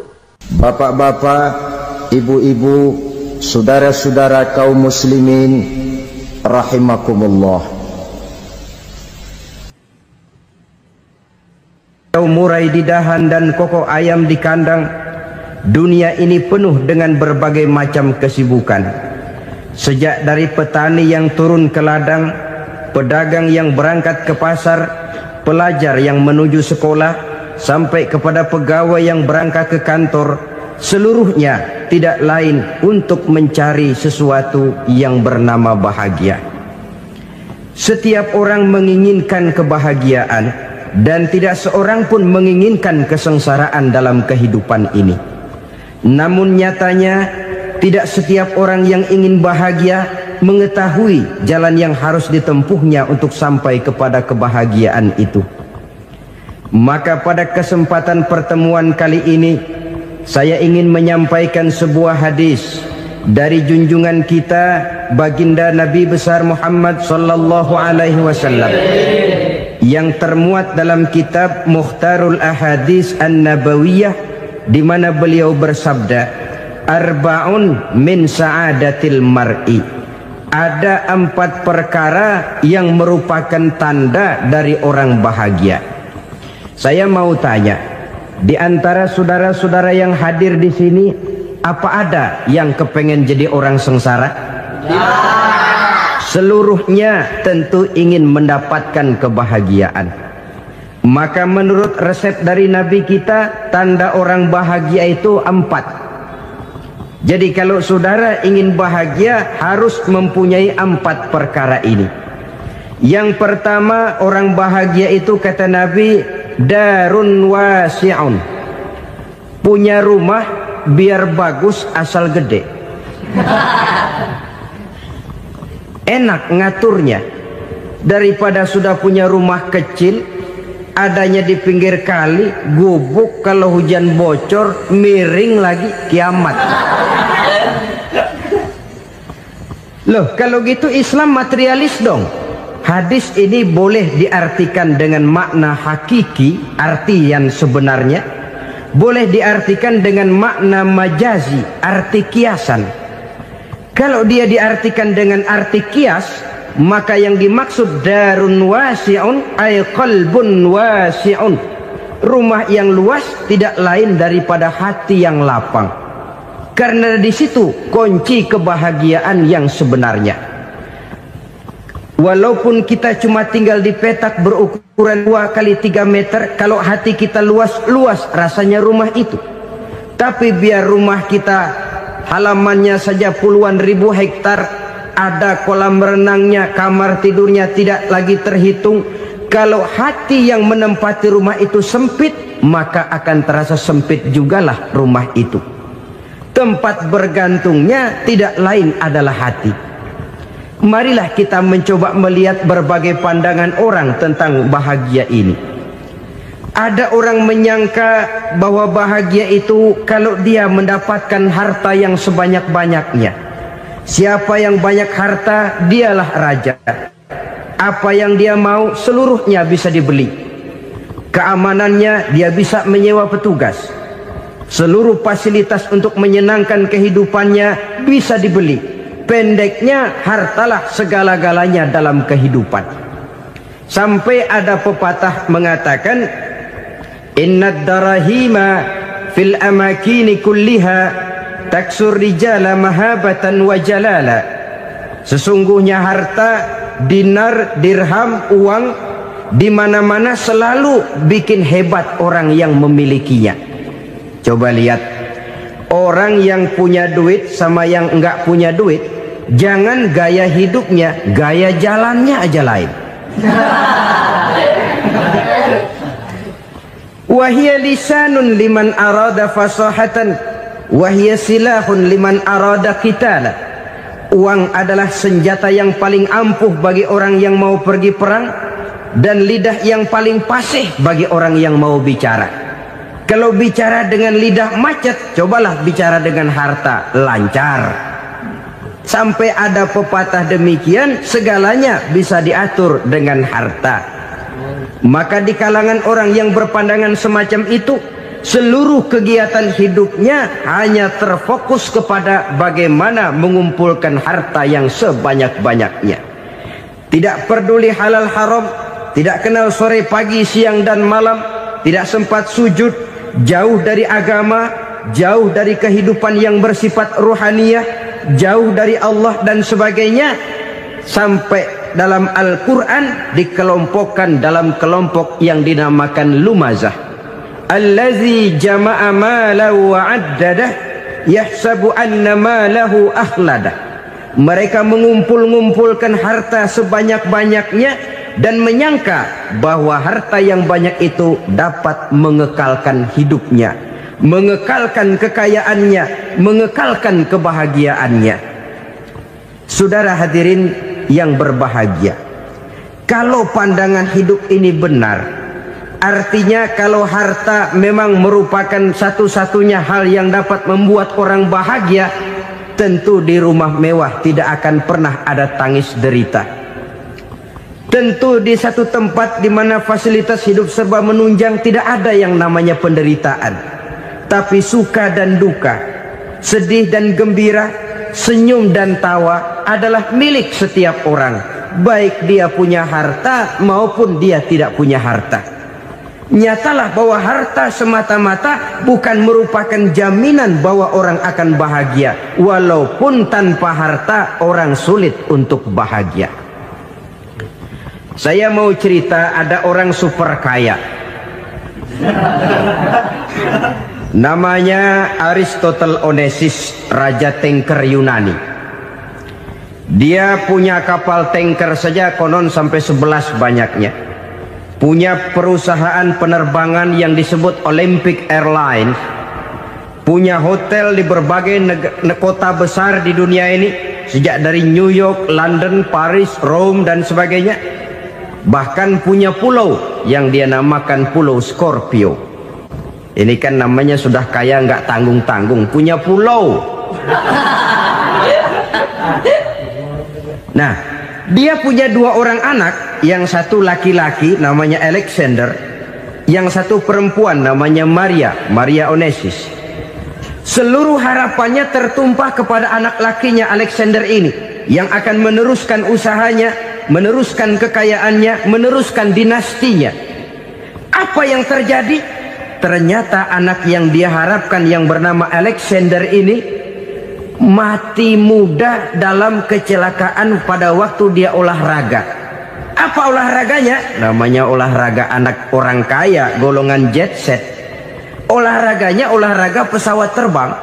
Bapak-bapak, ibu-ibu, saudara-saudara kaum muslimin rahimakumullah. Murai di dahan dan koko ayam di kandang. Dunia ini penuh dengan berbagai macam kesibukan. Sejak dari petani yang turun ke ladang, pedagang yang berangkat ke pasar, pelajar yang menuju sekolah, sampai kepada pegawai yang berangkat ke kantor, seluruhnya tidak lain untuk mencari sesuatu yang bernama bahagia. Setiap orang menginginkan kebahagiaan, dan tidak seorang pun menginginkan kesengsaraan dalam kehidupan ini. Namun nyatanya tidak setiap orang yang ingin bahagia mengetahui jalan yang harus ditempuhnya untuk sampai kepada kebahagiaan itu. Maka pada kesempatan pertemuan kali ini, saya ingin menyampaikan sebuah hadis dari junjungan kita baginda Nabi besar Muhammad sallallahu alaihi wasallam yang termuat dalam kitab Mukhtarul Ahadits An-Nabawiyah, di mana beliau bersabda, Arba'un min sa'adatil mar'i. Ada 4 perkara yang merupakan tanda dari orang bahagia. Saya mau tanya, di antara saudara-saudara yang hadir di sini, apa ada yang kepengen jadi orang sengsara? Ya. Seluruhnya tentu ingin mendapatkan kebahagiaan. Maka menurut resep dari Nabi kita, tanda orang bahagia itu 4. Jadi kalau saudara ingin bahagia, harus mempunyai 4 perkara ini. Yang pertama, orang bahagia itu kata Nabi, darun wasi'un, punya rumah biar bagus asal gede. Enak ngaturnya daripada sudah punya rumah kecil adanya di pinggir kali, gubuk, kalau hujan bocor miring lagi, kiamat. Loh, kalau gitu Islam materialis dong. Hadis ini boleh diartikan dengan makna hakiki, arti yang sebenarnya, boleh diartikan dengan makna majazi, arti kiasan. Kalau dia diartikan dengan arti kias, maka yang dimaksud darun wasi'un ay qalbun wasi'un, rumah yang luas tidak lain daripada hati yang lapang. Karena di situ kunci kebahagiaan yang sebenarnya. Walaupun kita cuma tinggal di petak berukuran 2 kali 3 meter, kalau hati kita luas-luas rasanya rumah itu. Tapi biar rumah kita halamannya saja puluhan ribu hektar, ada kolam renangnya, kamar tidurnya tidak lagi terhitung. Kalau hati yang menempati rumah itu sempit, maka akan terasa sempit jugalah rumah itu. Tempat bergantungnya tidak lain adalah hati. Marilah kita mencoba melihat berbagai pandangan orang tentang bahagia ini. Ada orang menyangka bahwa bahagia itu kalau dia mendapatkan harta yang sebanyak-banyaknya. Siapa yang banyak harta, dialah raja. Apa yang dia mau, seluruhnya bisa dibeli. Keamanannya, dia bisa menyewa petugas. Seluruh fasilitas untuk menyenangkan kehidupannya bisa dibeli. Pendeknya, hartalah segala-galanya dalam kehidupan. Sampai ada pepatah mengatakan, innad darahima fil amakini kulliha taksur rijala mahabatan wa jalala. Sesungguhnya harta, dinar, dirham, uang di mana-mana selalu bikin hebat orang yang memilikinya. Coba lihat orang yang punya duit sama yang enggak punya duit, jangan gaya hidupnya, gaya jalannya aja lain. Wahia lisanun liman arada fasahatan, wahia silahun liman arada qitala. Uang adalah senjata yang paling ampuh bagi orang yang mau pergi perang, dan lidah yang paling fasih bagi orang yang mau bicara. Kalau bicara dengan lidah macet, cobalah bicara dengan harta, lancar. Sampai ada pepatah demikian, segalanya bisa diatur dengan harta. Maka di kalangan orang yang berpandangan semacam itu, seluruh kegiatan hidupnya hanya terfokus kepada bagaimana mengumpulkan harta yang sebanyak-banyaknya. Tidak peduli halal haram, tidak kenal sore pagi siang dan malam, tidak sempat sujud, jauh dari agama, jauh dari kehidupan yang bersifat ruhaniyah, jauh dari Allah dan sebagainya. Sampai dalam Al-Quran dikelompokkan dalam kelompok yang dinamakan lumazah. Allazi jama'a malahu wa addadah yahsabu anna malahu akhladah. Mereka mengumpul-ngumpulkan harta sebanyak-banyaknya dan menyangka bahwa harta yang banyak itu dapat mengekalkan hidupnya, mengekalkan kekayaannya, mengekalkan kebahagiaannya. Saudara hadirin yang berbahagia, kalau pandangan hidup ini benar, artinya kalau harta memang merupakan satu-satunya hal yang dapat membuat orang bahagia, tentu di rumah mewah tidak akan pernah ada tangis derita. Tentu di satu tempat di mana fasilitas hidup serba menunjang tidak ada yang namanya penderitaan. Tapi suka dan duka, sedih dan gembira, senyum dan tawa adalah milik setiap orang, baik dia punya harta maupun dia tidak punya harta. Nyatalah bahwa harta semata-mata bukan merupakan jaminan bahwa orang akan bahagia. Walaupun tanpa harta orang sulit untuk bahagia. Saya mau cerita, ada orang super kaya. Namanya Aristotle Onesimus, raja tanker Yunani. Dia punya kapal tanker saja konon sampai 11 banyaknya. punya perusahaan penerbangan yang disebut Olympic Airlines, punya hotel di berbagai kota besar di dunia ini, sejak dari New York, London, Paris, Rome dan sebagainya. Bahkan punya pulau yang dia namakan Pulau Scorpio. Ini kan namanya sudah kaya nggak tanggung-tanggung, punya pulau. Nah, dia punya 2 orang anak, yang satu laki-laki namanya Alexander, yang satu perempuan namanya Maria Onesius. Seluruh harapannya tertumpah kepada anak lakinya Alexander ini, yang akan meneruskan usahanya, meneruskan kekayaannya, meneruskan dinastinya. Apa yang terjadi? Ternyata anak yang dia harapkan yang bernama Alexander ini mati muda dalam kecelakaan pada waktu dia olahraga. Apa olahraganya? Namanya olahraga anak orang kaya, golongan jet set. Olahraganya olahraga pesawat terbang.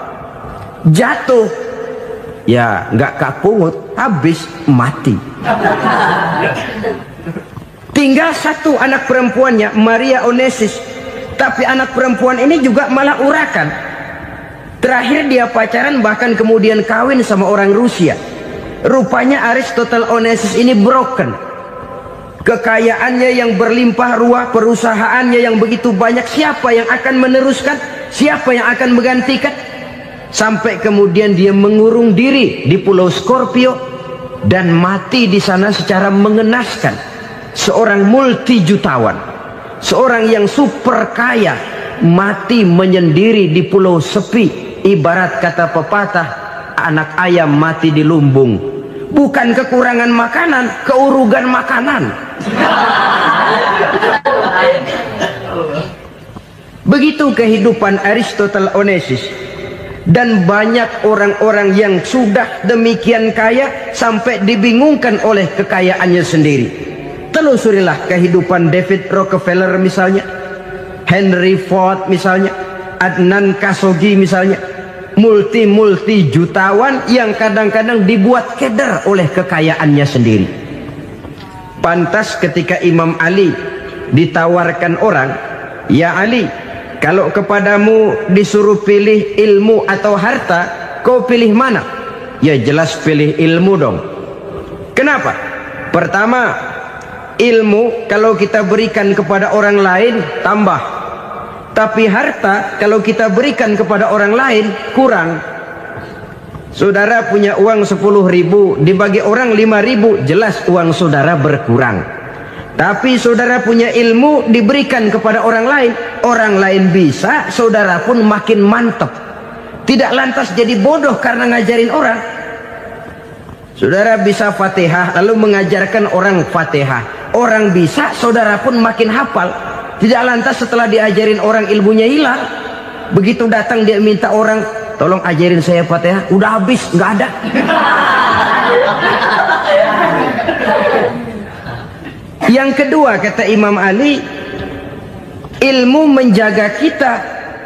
Jatuh, ya nggak kapungut, habis mati. Tinggal satu anak perempuannya, Maria Onesius. Tapi anak perempuan ini juga malah urakan. Terakhir dia pacaran, bahkan kemudian kawin sama orang Rusia. Rupanya Aristotle Onesius ini broken. Kekayaannya yang berlimpah ruah, perusahaannya yang begitu banyak, siapa yang akan meneruskan? Siapa yang akan menggantikan? Sampai kemudian dia mengurung diri di Pulau Scorpio dan mati di sana secara mengenaskan. Seorang multi jutawan, seorang yang super kaya, mati menyendiri di pulau sepi. Ibarat kata pepatah, anak ayam mati di lumbung. Bukan kekurangan makanan, keurugan makanan. Begitu kehidupan Aristotle Onesius. Dan banyak orang-orang yang sudah demikian kaya sampai dibingungkan oleh kekayaannya sendiri. Telusurilah kehidupan David Rockefeller misalnya, Henry Ford misalnya, Adnan Khashoggi misalnya. Multi jutawan yang kadang-kadang dibuat keder oleh kekayaannya sendiri. Pantas ketika Imam Ali ditawarkan orang, "Ya Ali, kalau kepadamu disuruh pilih ilmu atau harta, kau pilih mana?" Ya jelas pilih ilmu dong. Kenapa? Pertama, ilmu kalau kita berikan kepada orang lain tambah. Tapi harta kalau kita berikan kepada orang lain kurang. Saudara punya uang 10.000, dibagi orang 5.000, jelas uang saudara berkurang. Tapi saudara punya ilmu, diberikan kepada orang lain bisa, saudara pun makin mantap. Tidak lantas jadi bodoh karena ngajarin orang. Saudara bisa Fatihah lalu mengajarkan orang Fatihah, orang bisa, saudara pun makin hafal. Tidak lantas setelah diajarin orang ilmunya hilang. Begitu datang dia minta orang, "Tolong ajarin saya Fatihah," udah habis, nggak ada. Yang kedua kata Imam Ali, ilmu menjaga kita.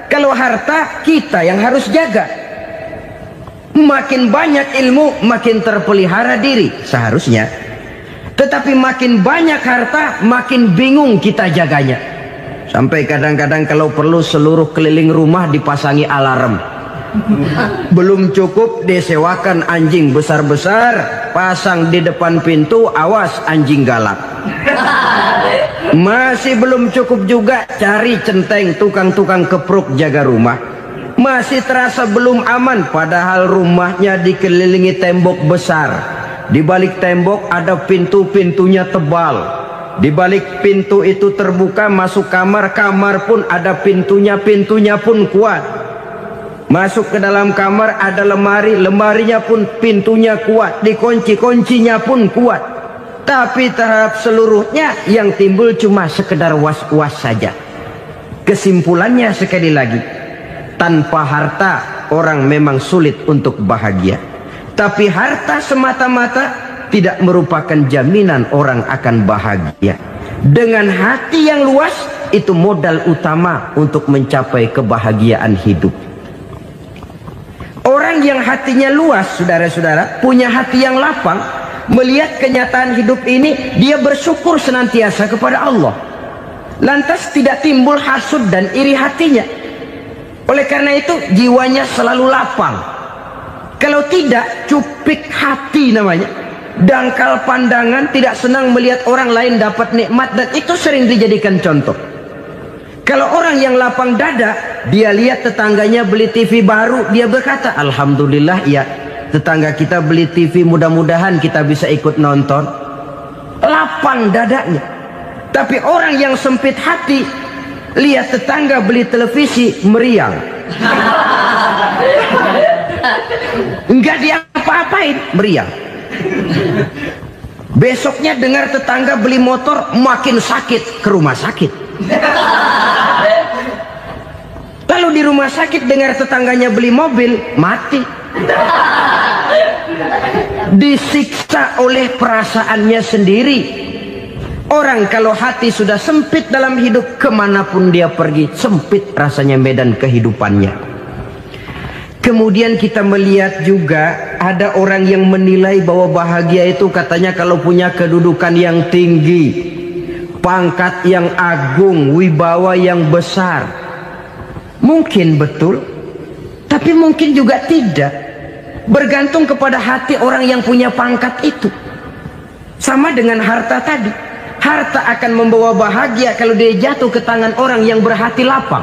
Kalau harta kita yang harus jaga. Makin banyak ilmu makin terpelihara diri seharusnya. Tetapi makin banyak harta makin bingung kita jaganya. Sampai kadang-kadang kalau perlu seluruh keliling rumah dipasangi alarm. Belum cukup disewakan anjing besar-besar, pasang di depan pintu, awas anjing galak. Masih belum cukup juga, cari centeng tukang-tukang kepruk jaga rumah. Masih terasa belum aman, padahal rumahnya dikelilingi tembok besar. Di balik tembok ada pintu-pintunya tebal. Di balik pintu itu terbuka masuk kamar, kamar pun ada pintunya, pintunya pun kuat. Masuk ke dalam kamar ada lemari, lemarinya pun pintunya kuat, dikunci, kuncinya pun kuat. Tapi terhadap seluruhnya yang timbul cuma sekedar was-was saja. Kesimpulannya sekali lagi, tanpa harta orang memang sulit untuk bahagia. Tapi harta semata-mata tidak merupakan jaminan orang akan bahagia. Dengan hati yang luas, itu modal utama untuk mencapai kebahagiaan hidup. Orang yang hatinya luas, saudara-saudara, punya hati yang lapang, melihat kenyataan hidup ini, dia bersyukur senantiasa kepada Allah. lantas tidak timbul hasud dan iri hatinya. Oleh karena itu jiwanya selalu lapang. Kalau tidak, cupik hati namanya, dangkal pandangan, tidak senang melihat orang lain dapat nikmat, dan itu sering dijadikan contoh. Kalau orang yang lapang dada, dia lihat tetangganya beli TV baru, dia berkata, alhamdulillah ya, tetangga kita beli TV, mudah-mudahan kita bisa ikut nonton. Lapang dadanya. Tapi orang yang sempit hati, lihat tetangga beli televisi, meriang. Enggak diapa-apain, meriang. Besoknya dengar tetangga beli motor, makin sakit, ke rumah sakit. Lalu di rumah sakit dengar tetangganya beli mobil, mati. Disiksa oleh perasaannya sendiri. Orang kalau hati sudah sempit dalam hidup, kemanapun dia pergi, sempit rasanya medan kehidupannya. Kemudian kita melihat juga ada orang yang menilai bahwa bahagia itu katanya kalau punya kedudukan yang tinggi, pangkat yang agung, wibawa yang besar. Mungkin betul, tapi mungkin juga tidak. Bergantung kepada hati orang yang punya pangkat itu. Sama dengan harta tadi. Harta akan membawa bahagia kalau dia jatuh ke tangan orang yang berhati lapang.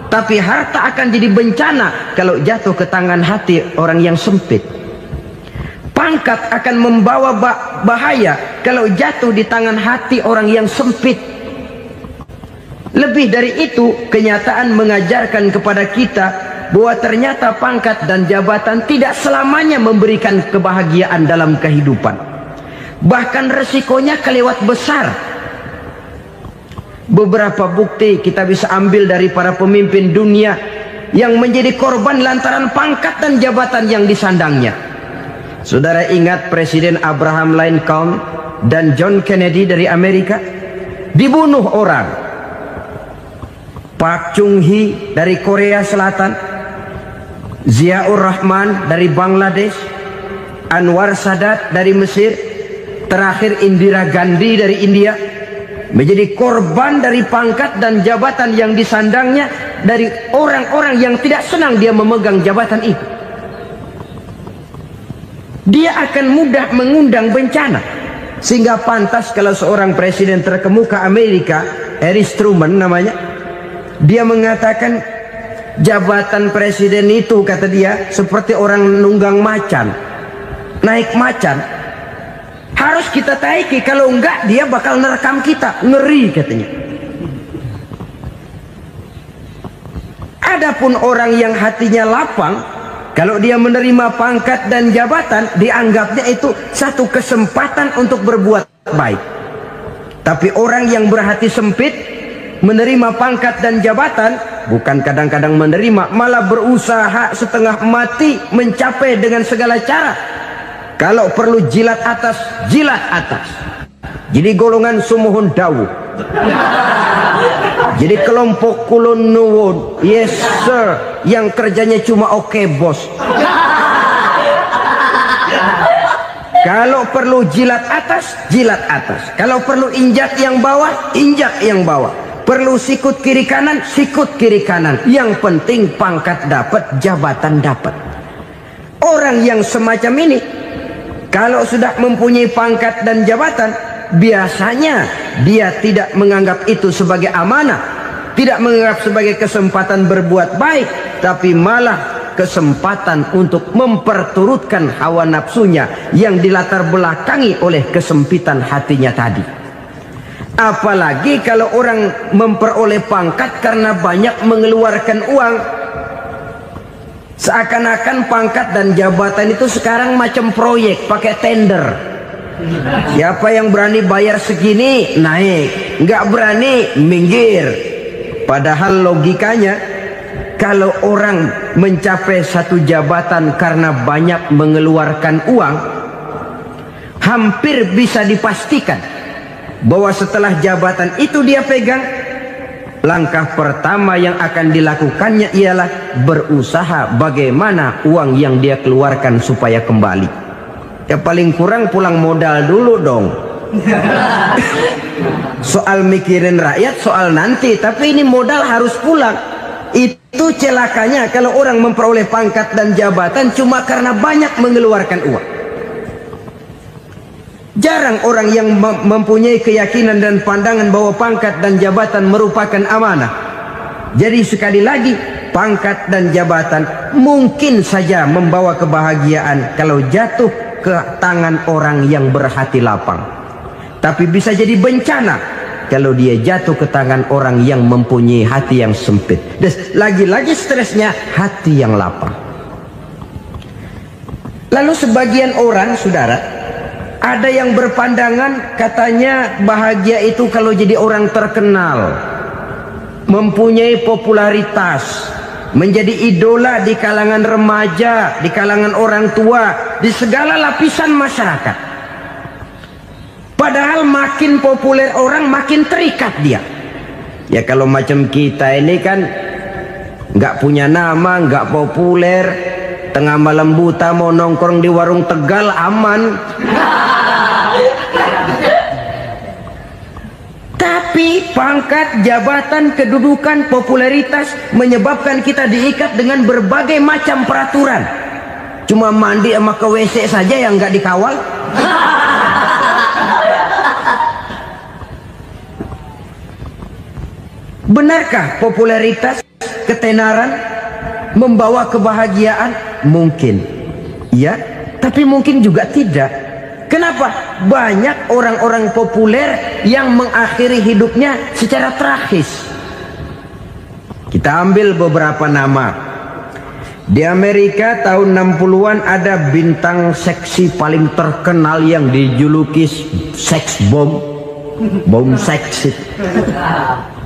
Tapi harta akan jadi bencana kalau jatuh ke tangan hati orang yang sempit. Pangkat akan membawa bahaya kalau jatuh di tangan hati orang yang sempit. Lebih dari itu, kenyataan mengajarkan kepada kita bahwa ternyata pangkat dan jabatan tidak selamanya memberikan kebahagiaan dalam kehidupan. Bahkan resikonya kelewat besar. Beberapa bukti kita bisa ambil dari para pemimpin dunia yang menjadi korban lantaran pangkat dan jabatan yang disandangnya. Saudara ingat Presiden Abraham Lincoln dan John Kennedy dari Amerika? Dibunuh orang. Park Chung-hee dari Korea Selatan, Ziaur Rahman dari Bangladesh, Anwar Sadat dari Mesir, terakhir Indira Gandhi dari India, menjadi korban dari pangkat dan jabatan yang disandangnya dari orang-orang yang tidak senang dia memegang jabatan itu. Dia akan mudah mengundang bencana. Sehingga pantas kalau seorang presiden terkemuka Amerika, Harry Truman namanya, dia mengatakan jabatan presiden itu, kata dia, seperti orang nunggang macan, naik macan. Harus kita taiki, kalau enggak dia bakal nerekam kita, ngeri katanya. Adapun orang yang hatinya lapang, kalau dia menerima pangkat dan jabatan, dianggapnya itu satu kesempatan untuk berbuat baik. Tapi orang yang berhati sempit, menerima pangkat dan jabatan, bukan kadang-kadang menerima, malah berusaha setengah mati mencapai dengan segala cara. Kalau perlu jilat atas, jilat atas. Jadi golongan sumuhun dawuh. Jadi kelompok kulon nuwun, yes sir, yang kerjanya cuma oke bos. Kalau perlu jilat atas, jilat atas. Kalau perlu injak yang bawah, injak yang bawah. Perlu sikut kiri kanan, sikut kiri kanan. Yang penting pangkat dapat, jabatan dapat. Orang yang semacam ini, kalau sudah mempunyai pangkat dan jabatan, biasanya dia tidak menganggap itu sebagai amanah, tidak menganggap sebagai kesempatan berbuat baik, tapi malah kesempatan untuk memperturutkan hawa nafsunya yang dilatar belakangi oleh kesempitan hatinya tadi. Apalagi kalau orang memperoleh pangkat karena banyak mengeluarkan uang. Seakan-akan pangkat dan jabatan itu sekarang macam proyek, pakai tender. Siapa yang berani bayar segini, naik. Nggak berani, minggir. Padahal logikanya, kalau orang mencapai satu jabatan karena banyak mengeluarkan uang, hampir bisa dipastikan bahwa setelah jabatan itu dia pegang, langkah pertama yang akan dilakukannya ialah berusaha bagaimana uang yang dia keluarkan supaya kembali. Ya paling kurang pulang modal dulu dong. Soal mikirin rakyat, soal nanti, tapi ini modal harus pulang. Itu celakanya kalau orang memperoleh pangkat dan jabatan cuma karena banyak mengeluarkan uang. Jarang orang yang mempunyai keyakinan dan pandangan bahwa pangkat dan jabatan merupakan amanah. Jadi sekali lagi, pangkat dan jabatan mungkin saja membawa kebahagiaan kalau jatuh ke tangan orang yang berhati lapang. Tapi bisa jadi bencana kalau dia jatuh ke tangan orang yang mempunyai hati yang sempit. Dan lagi-lagi stresnya hati yang lapang. Lalu sebagian orang, saudara, ada yang berpandangan katanya bahagia itu kalau jadi orang terkenal, mempunyai popularitas, menjadi idola di kalangan remaja, di kalangan orang tua, di segala lapisan masyarakat. Padahal makin populer orang makin terikat dia. Ya kalau macam kita ini kan nggak punya nama, nggak populer, tengah malam buta mau nongkrong di warung Tegal aman. Tapi pangkat, jabatan, kedudukan, popularitas menyebabkan kita diikat dengan berbagai macam peraturan. Cuma mandi sama ke WC saja yang nggak dikawal. Benarkah popularitas, ketenaran membawa kebahagiaan? Mungkin, ya, tapi mungkin juga tidak. Kenapa? Banyak orang-orang populer yang mengakhiri hidupnya secara tragis. Kita ambil beberapa nama. Di Amerika tahun 60-an ada bintang seksi paling terkenal yang dijuluki sex bomb, bom seks.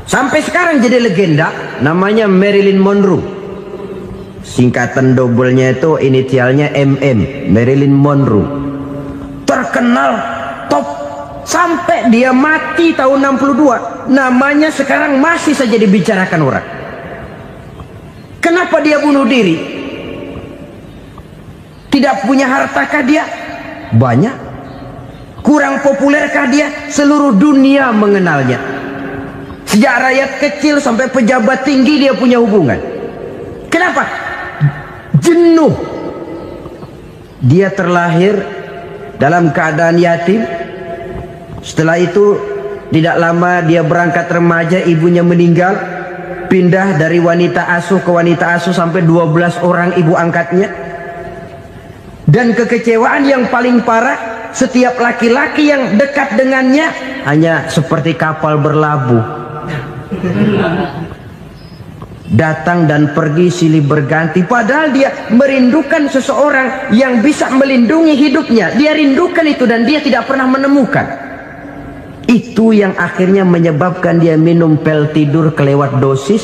Sampai sekarang jadi legenda, namanya Marilyn Monroe. Singkatan dobelnya itu inisialnya MM, Marilyn Monroe. Terkenal, top, sampai dia mati tahun 62. Namanya sekarang masih saja dibicarakan orang. Kenapa dia bunuh diri? Tidak punya hartakah dia? Banyak. Kurang populerkah dia? Seluruh dunia mengenalnya. Sejak rakyat kecil sampai pejabat tinggi dia punya hubungan. Kenapa? Jenuh. Dia terlahir dalam keadaan yatim. Setelah itu tidak lama dia berangkat remaja, ibunya meninggal. Pindah dari wanita asuh ke wanita asuh sampai 12 orang ibu angkatnya. Dan kekecewaan yang paling parah, setiap laki-laki yang dekat dengannya hanya seperti kapal berlabuh. Datang dan pergi silih berganti. Padahal dia merindukan seseorang yang bisa melindungi hidupnya. Dia rindukan itu dan dia tidak pernah menemukan. Itu yang akhirnya menyebabkan dia minum pil tidur kelewat dosis,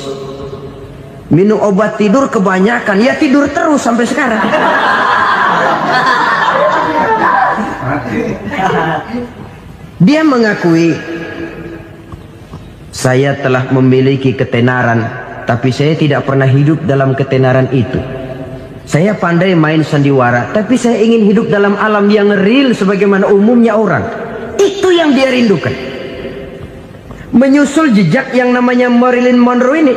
minum obat tidur kebanyakan. Ya tidur terus sampai sekarang. Dia mengakui, saya telah memiliki ketenaran, tapi saya tidak pernah hidup dalam ketenaran itu. Saya pandai main sandiwara, tapi saya ingin hidup dalam alam yang real sebagaimana umumnya orang. Itu yang dia rindukan. Menyusul jejak yang namanya Marilyn Monroe ini,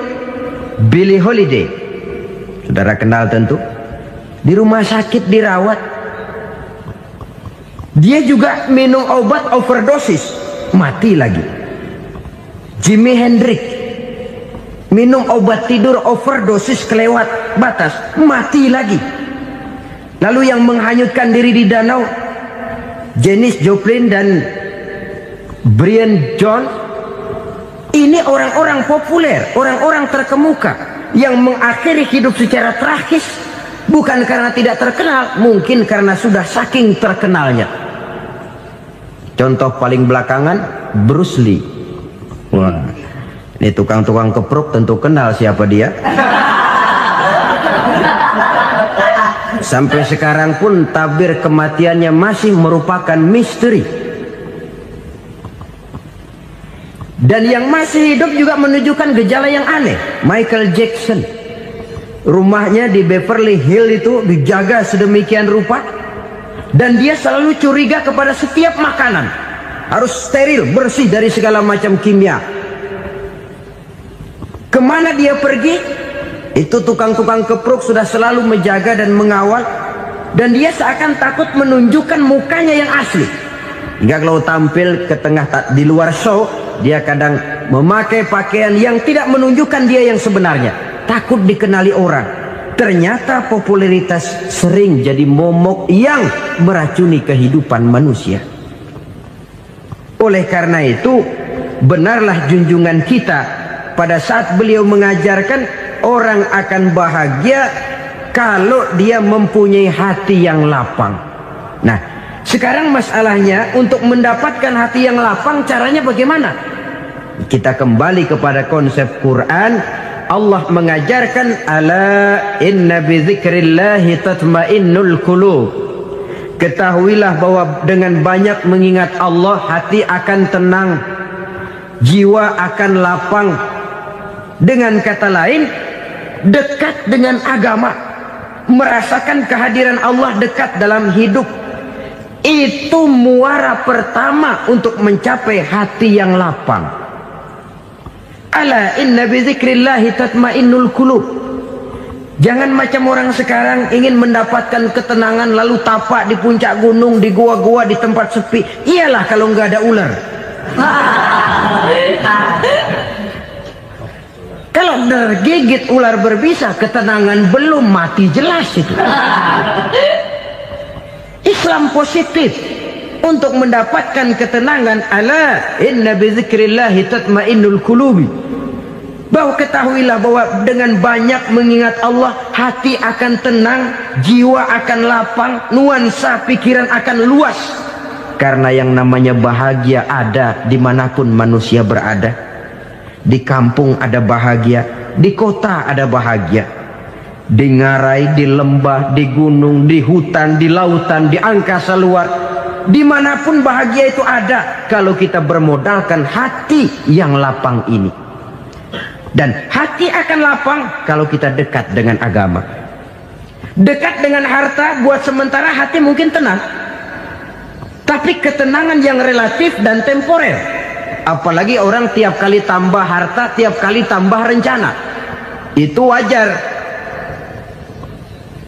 Billie Holiday, saudara kenal tentu. Di rumah sakit dirawat. Dia juga minum obat overdosis, mati lagi. Jimi Hendrix minum obat tidur overdosis kelewat batas, mati lagi. Lalu yang menghanyutkan diri di danau, Janis Joplin dan Brian Jones. Ini orang-orang populer, orang-orang terkemuka yang mengakhiri hidup secara tragis, bukan karena tidak terkenal, mungkin karena sudah saking terkenalnya. Contoh paling belakangan, Bruce Lee. Wah, ini tukang-tukang kepruk tentu kenal siapa dia. Sampai sekarang pun tabir kematiannya masih merupakan misteri. Dan yang masih hidup juga menunjukkan gejala yang aneh. Michael Jackson, rumahnya di Beverly Hills itu dijaga sedemikian rupa, dan dia selalu curiga kepada setiap makanan. harus steril, bersih dari segala macam kimia. Kemana dia pergi? Itu tukang-tukang kepruk sudah selalu menjaga dan mengawal, dan dia seakan takut menunjukkan mukanya yang asli. Hingga kalau tampil ke tengah di luar show, dia kadang memakai pakaian yang tidak menunjukkan dia yang sebenarnya, takut dikenali orang. Ternyata popularitas sering jadi momok yang meracuni kehidupan manusia. Oleh karena itu, benarlah junjungan kita pada saat beliau mengajarkan orang akan bahagia kalau dia mempunyai hati yang lapang. Nah, sekarang masalahnya untuk mendapatkan hati yang lapang, caranya bagaimana? Kita kembali kepada konsep Quran. Allah mengajarkan, ala inna bi dzikrillahi tatmainnul qulub. Ketahuilah bahwa dengan banyak mengingat Allah, hati akan tenang, jiwa akan lapang. Dengan kata lain, dekat dengan agama, merasakan kehadiran Allah dekat dalam hidup. Itu muara pertama untuk mencapai hati yang lapang. Ala inna bi dzikrillahi tatmainnul qulub. Jangan macam orang sekarang ingin mendapatkan ketenangan lalu tapak di puncak gunung, di gua-gua, di tempat sepi. Iyalah kalau nggak ada ular. Kalau tergigit ular berbisa, ketenangan belum, mati jelas itu. Islam positif untuk mendapatkan ketenangan. Ala inna bi dzikrillahi tatmainnul qulubi. Bahwa ketahuilah bahwa dengan banyak mengingat Allah, hati akan tenang, jiwa akan lapang, nuansa pikiran akan luas. Karena yang namanya bahagia ada dimanapun manusia berada. Di kampung ada bahagia, di kota ada bahagia, di ngarai, di lembah, di gunung, di hutan, di lautan, di angkasa luar, dimanapun bahagia itu ada kalau kita bermodalkan hati yang lapang ini. Dan hati akan lapang kalau kita dekat dengan agama. Dekat dengan harta buat sementara hati mungkin tenang, tapi ketenangan yang relatif dan temporer. Apalagi orang tiap kali tambah harta, tiap kali tambah rencana. Itu wajar.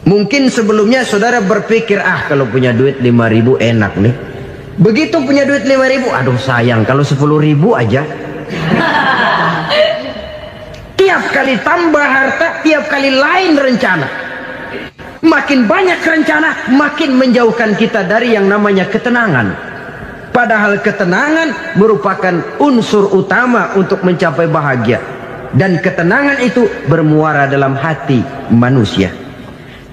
Mungkin sebelumnya saudara berpikir, kalau punya duit 5.000 enak nih. Begitu punya duit 5.000, aduh sayang kalau 10.000 aja. Tiap kali tambah harta, tiap kali lain rencana. Makin banyak rencana, makin menjauhkan kita dari yang namanya ketenangan. Padahal ketenangan merupakan unsur utama untuk mencapai bahagia. Dan ketenangan itu bermuara dalam hati manusia.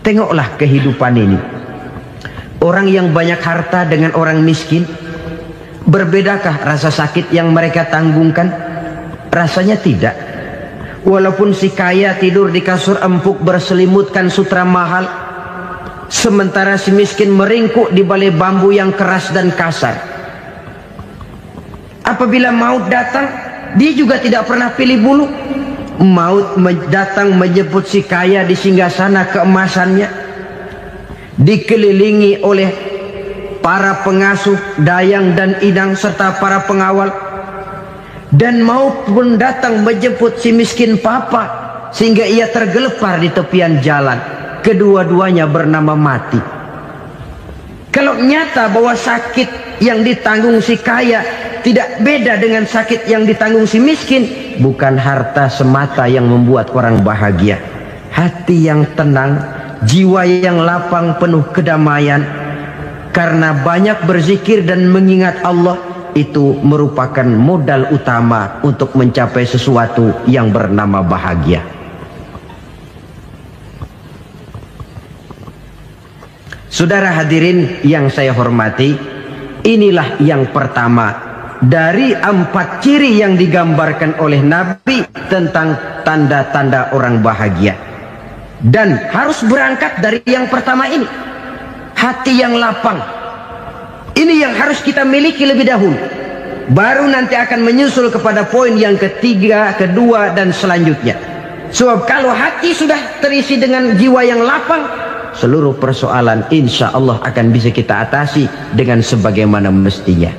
Tengoklah kehidupan ini. Orang yang banyak harta dengan orang miskin, berbedakah rasa sakit yang mereka tanggungkan? Rasanya tidak. Walaupun si kaya tidur di kasur empuk berselimutkan sutra mahal, sementara si miskin meringkuk di balai bambu yang keras dan kasar. Apabila maut datang, dia juga tidak pernah pilih bulu. Maut datang menjemput si kaya di singgasana keemasannya, dikelilingi oleh para pengasuh, dayang dan idang serta para pengawal. Dan maut pun datang menjemput si miskin papa, sehingga ia tergelepar di tepian jalan. Kedua-duanya bernama mati. Kalau nyata bahwa sakit yang ditanggung si kaya tidak beda dengan sakit yang ditanggung si miskin, bukan harta semata yang membuat orang bahagia. Hati yang tenang, jiwa yang lapang penuh kedamaian, karena banyak berzikir dan mengingat Allah, itu merupakan modal utama untuk mencapai sesuatu yang bernama bahagia. Saudara hadirin yang saya hormati, inilah yang pertama dari 4 ciri yang digambarkan oleh Nabi tentang tanda-tanda orang bahagia. Dan harus berangkat dari yang pertama ini, hati yang lapang. Ini yang harus kita miliki lebih dahulu. Baru nanti akan menyusul kepada poin yang ketiga, kedua, dan selanjutnya. Sebab kalau hati sudah terisi dengan jiwa yang lapang, seluruh persoalan insya Allah akan bisa kita atasi dengan sebagaimana mestinya.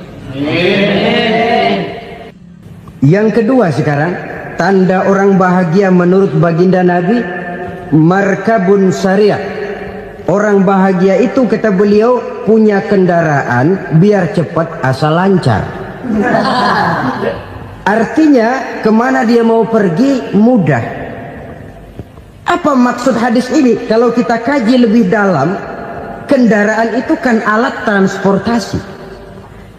Yang kedua sekarang, tanda orang bahagia menurut baginda Nabi, markabun syariah. Orang bahagia itu, kata beliau, punya kendaraan biar cepat asal lancar. Artinya kemana dia mau pergi mudah. Apa maksud hadis ini? Kalau kita kaji lebih dalam, kendaraan itu kan alat transportasi.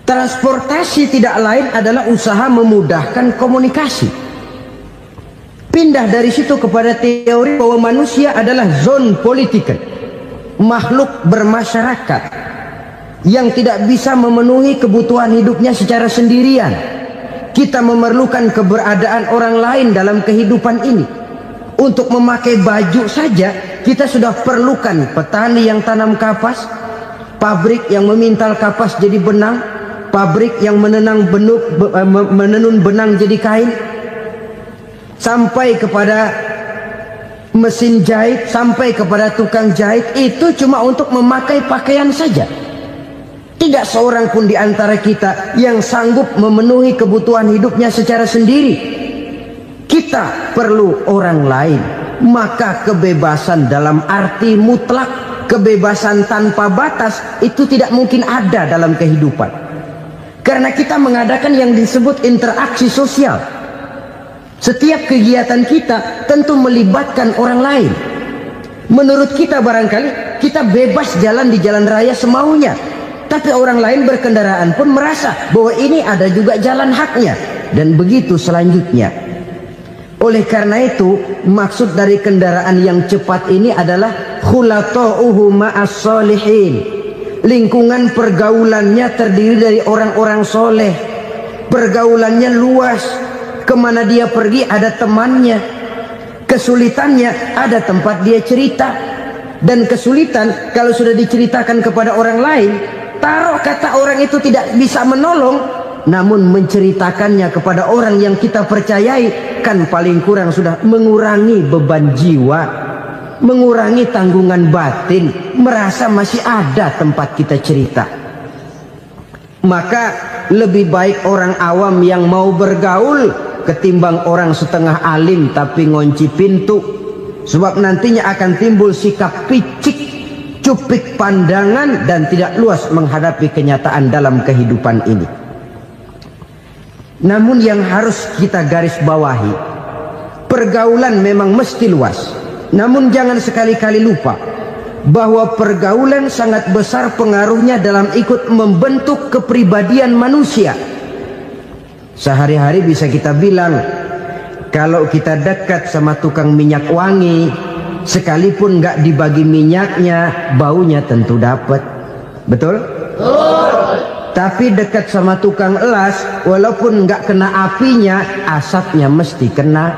Transportasi tidak lain adalah usaha memudahkan komunikasi. Pindah dari situ kepada teori bahwa manusia adalah zon political, makhluk bermasyarakat yang tidak bisa memenuhi kebutuhan hidupnya secara sendirian. Kita memerlukan keberadaan orang lain dalam kehidupan ini. Untuk memakai baju saja kita sudah perlukan petani yang tanam kapas, pabrik yang memintal kapas jadi benang, pabrik yang menenun benang jadi kain, sampai kepada mesin jahit, sampai kepada tukang jahit. Itu cuma untuk memakai pakaian saja. Tidak seorang pun di antara kita yang sanggup memenuhi kebutuhan hidupnya secara sendiri. Kita perlu orang lain. Maka kebebasan dalam arti mutlak, kebebasan tanpa batas, itu tidak mungkin ada dalam kehidupan. Karena kita mengadakan yang disebut interaksi sosial. Setiap kegiatan kita tentu melibatkan orang lain. Menurut kita barangkali kita bebas jalan di jalan raya semaunya, tapi orang lain berkendaraan pun merasa bahwa ini ada juga jalan haknya, dan begitu selanjutnya. Oleh karena itu, maksud dari kendaraan yang cepat ini adalah khulata'uhu ma'as solihin. Lingkungan pergaulannya terdiri dari orang-orang soleh. Pergaulannya luas. Kemana dia pergi ada temannya. Kesulitannya ada tempat dia cerita. Dan kesulitan kalau sudah diceritakan kepada orang lain, taruh kata orang itu tidak bisa menolong, namun menceritakannya kepada orang yang kita percayai, kan paling kurang sudah mengurangi beban jiwa, mengurangi tanggungan batin, merasa masih ada tempat kita cerita. Maka lebih baik orang awam yang mau bergaul ketimbang orang setengah alim tapi ngunci pintu. Sebab nantinya akan timbul sikap picik, cupik pandangan, dan tidak luas menghadapi kenyataan dalam kehidupan ini. Namun yang harus kita garis bawahi, pergaulan memang mesti luas. Namun jangan sekali-kali lupa bahwa pergaulan sangat besar pengaruhnya dalam ikut membentuk kepribadian manusia. Sehari-hari bisa kita bilang, kalau kita dekat sama tukang minyak wangi, sekalipun nggak dibagi minyaknya, baunya tentu dapat. Betul? Tapi dekat sama tukang elas, walaupun nggak kena apinya, asapnya mesti kena.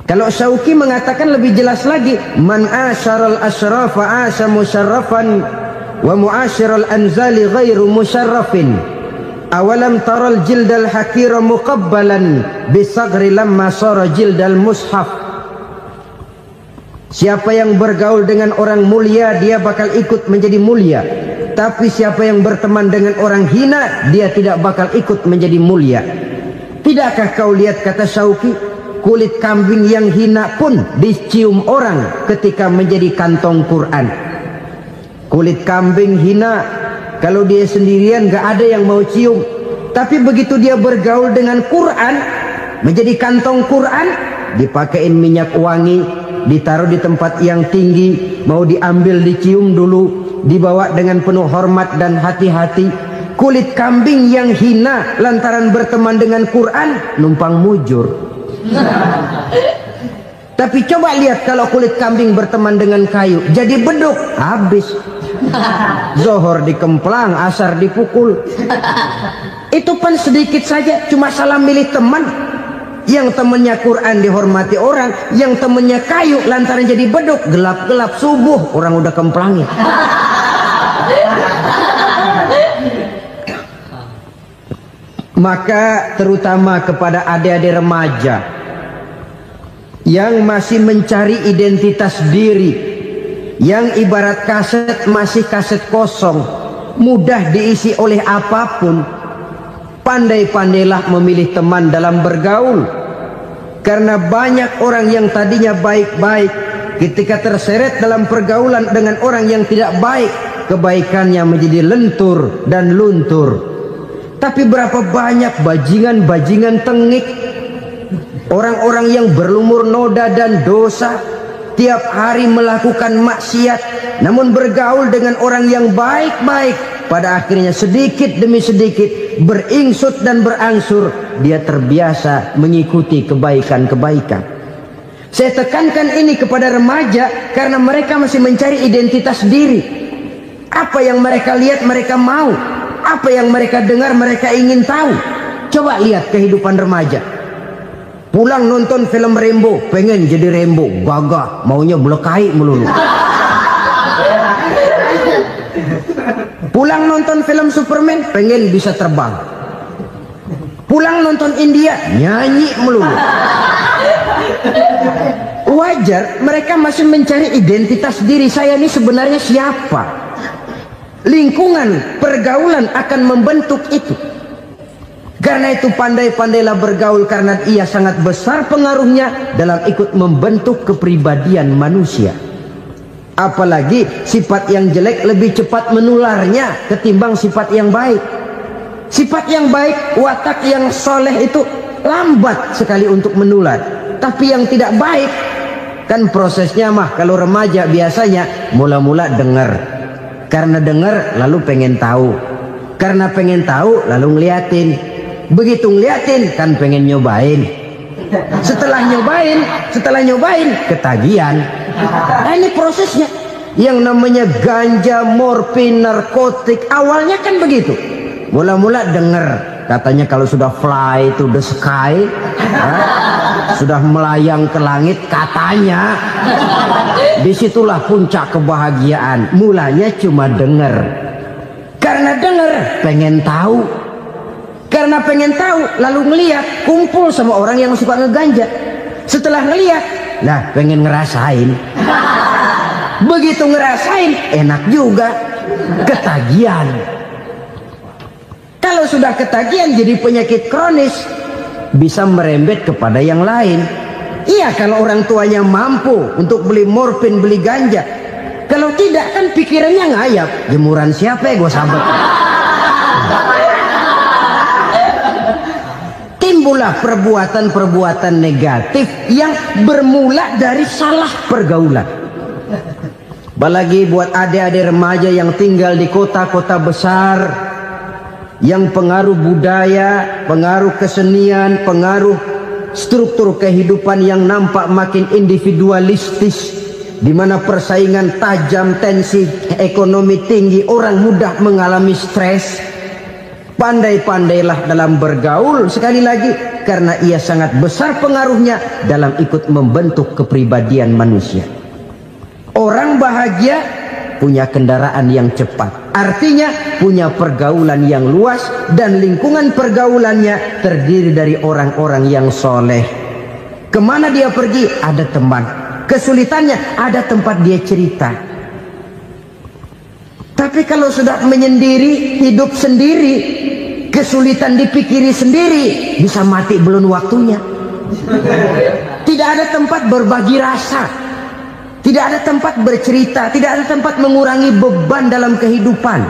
Kalau Syauqi mengatakan lebih jelas lagi, man asyaral asrafa asa musyarrafan wa muasyiral anzali ghairu musyarrafin. Awalam taral jildal hakira muqabbalan bisagri lamma sara jildal mushaf. Siapa yang bergaul dengan orang mulia, dia bakal ikut menjadi mulia. Tapi siapa yang berteman dengan orang hina, dia tidak bakal ikut menjadi mulia. Tidakkah kau lihat, kata Syauqi, kulit kambing yang hina pun dicium orang ketika menjadi kantong Quran. Kulit kambing hina, kalau dia sendirian gak ada yang mau cium. Tapi begitu dia bergaul dengan Quran, menjadi kantong Quran, dipakein minyak wangi, ditaruh di tempat yang tinggi, mau diambil dicium dulu, dibawa dengan penuh hormat dan hati-hati. Kulit kambing yang hina lantaran berteman dengan Quran, numpang mujur. Tapi coba lihat kalau kulit kambing berteman dengan kayu, jadi beduk, habis. Zohor dikemplang, asar dipukul. Itu pun sedikit saja, cuma salah milih teman. Yang temannya Quran dihormati orang, yang temannya kayu lantaran jadi beduk, gelap-gelap subuh orang udah kemplangin. Maka terutama kepada adik-adik remaja yang masih mencari identitas diri, yang ibarat kaset masih kaset kosong, mudah diisi oleh apapun. Pandai-pandailah memilih teman dalam bergaul. Karena banyak orang yang tadinya baik-baik, ketika terseret dalam pergaulan dengan orang yang tidak baik, kebaikannya menjadi lentur dan luntur. Tapi berapa banyak bajingan-bajingan tengik, orang-orang yang berlumur noda dan dosa, tiap hari melakukan maksiat, namun bergaul dengan orang yang baik-baik, pada akhirnya sedikit demi sedikit beringsut dan berangsur dia terbiasa mengikuti kebaikan-kebaikan. Saya tekankan ini kepada remaja karena mereka masih mencari identitas diri. Apa yang mereka lihat mereka mau, apa yang mereka dengar mereka ingin tahu. Coba lihat kehidupan remaja. Pulang nonton film Rambo, pengen jadi Rambo, gagah, maunya belekai melulu. Pulang nonton film Superman, pengen bisa terbang. Pulang nonton India, nyanyi melulu. Wajar, mereka masih mencari identitas diri. Saya ini sebenarnya siapa? Lingkungan, pergaulan akan membentuk itu. Karena itu pandai-pandailah bergaul, karena ia sangat besar pengaruhnya dalam ikut membentuk kepribadian manusia. Apalagi sifat yang jelek lebih cepat menularnya ketimbang sifat yang baik. Sifat yang baik, watak yang soleh itu lambat sekali untuk menular. Tapi yang tidak baik, kan prosesnya mah kalau remaja biasanya mula-mula dengar. Karena dengar lalu pengen tahu. Karena pengen tahu lalu ngeliatin. Begitu ngeliatin kan pengen nyobain. Setelah nyobain ketagihan. Nah, ini prosesnya. Yang namanya ganja, morfin, narkotik, awalnya kan begitu. Mula-mula denger, katanya kalau sudah fly to the sky, sudah melayang ke langit, katanya disitulah puncak kebahagiaan. Mulanya cuma denger. Karena denger, pengen tahu. Karena pengen tahu, lalu ngeliat, kumpul sama orang yang suka ngeganja. Setelah ngeliat, nah pengen ngerasain. Begitu ngerasain, enak juga, ketagihan. Kalau sudah ketagihan jadi penyakit kronis, bisa merembet kepada yang lain. Iya, kalau orang tuanya mampu untuk beli morfin, beli ganja. Kalau tidak kan pikirannya ngayap, jemuran siapa ya gue sabet. Timbullah perbuatan-perbuatan negatif yang bermula dari salah pergaulan. Apalagi buat adik-adik remaja yang tinggal di kota-kota besar, yang pengaruh budaya, pengaruh kesenian, pengaruh struktur kehidupan yang nampak makin individualistis, di mana persaingan tajam, tensi ekonomi tinggi, orang mudah mengalami stres. Pandai-pandailah dalam bergaul, sekali lagi, karena ia sangat besar pengaruhnya dalam ikut membentuk kepribadian manusia. Orang bahagia punya kendaraan yang cepat, artinya punya pergaulan yang luas, dan lingkungan pergaulannya terdiri dari orang-orang yang soleh. Kemana dia pergi ada teman, kesulitannya ada tempat dia cerita. Tapi kalau sudah menyendiri, hidup sendiri, kesulitan dipikiri sendiri, bisa mati belum waktunya. Tidak ada tempat berbagi rasa, tidak ada tempat bercerita, tidak ada tempat mengurangi beban dalam kehidupan.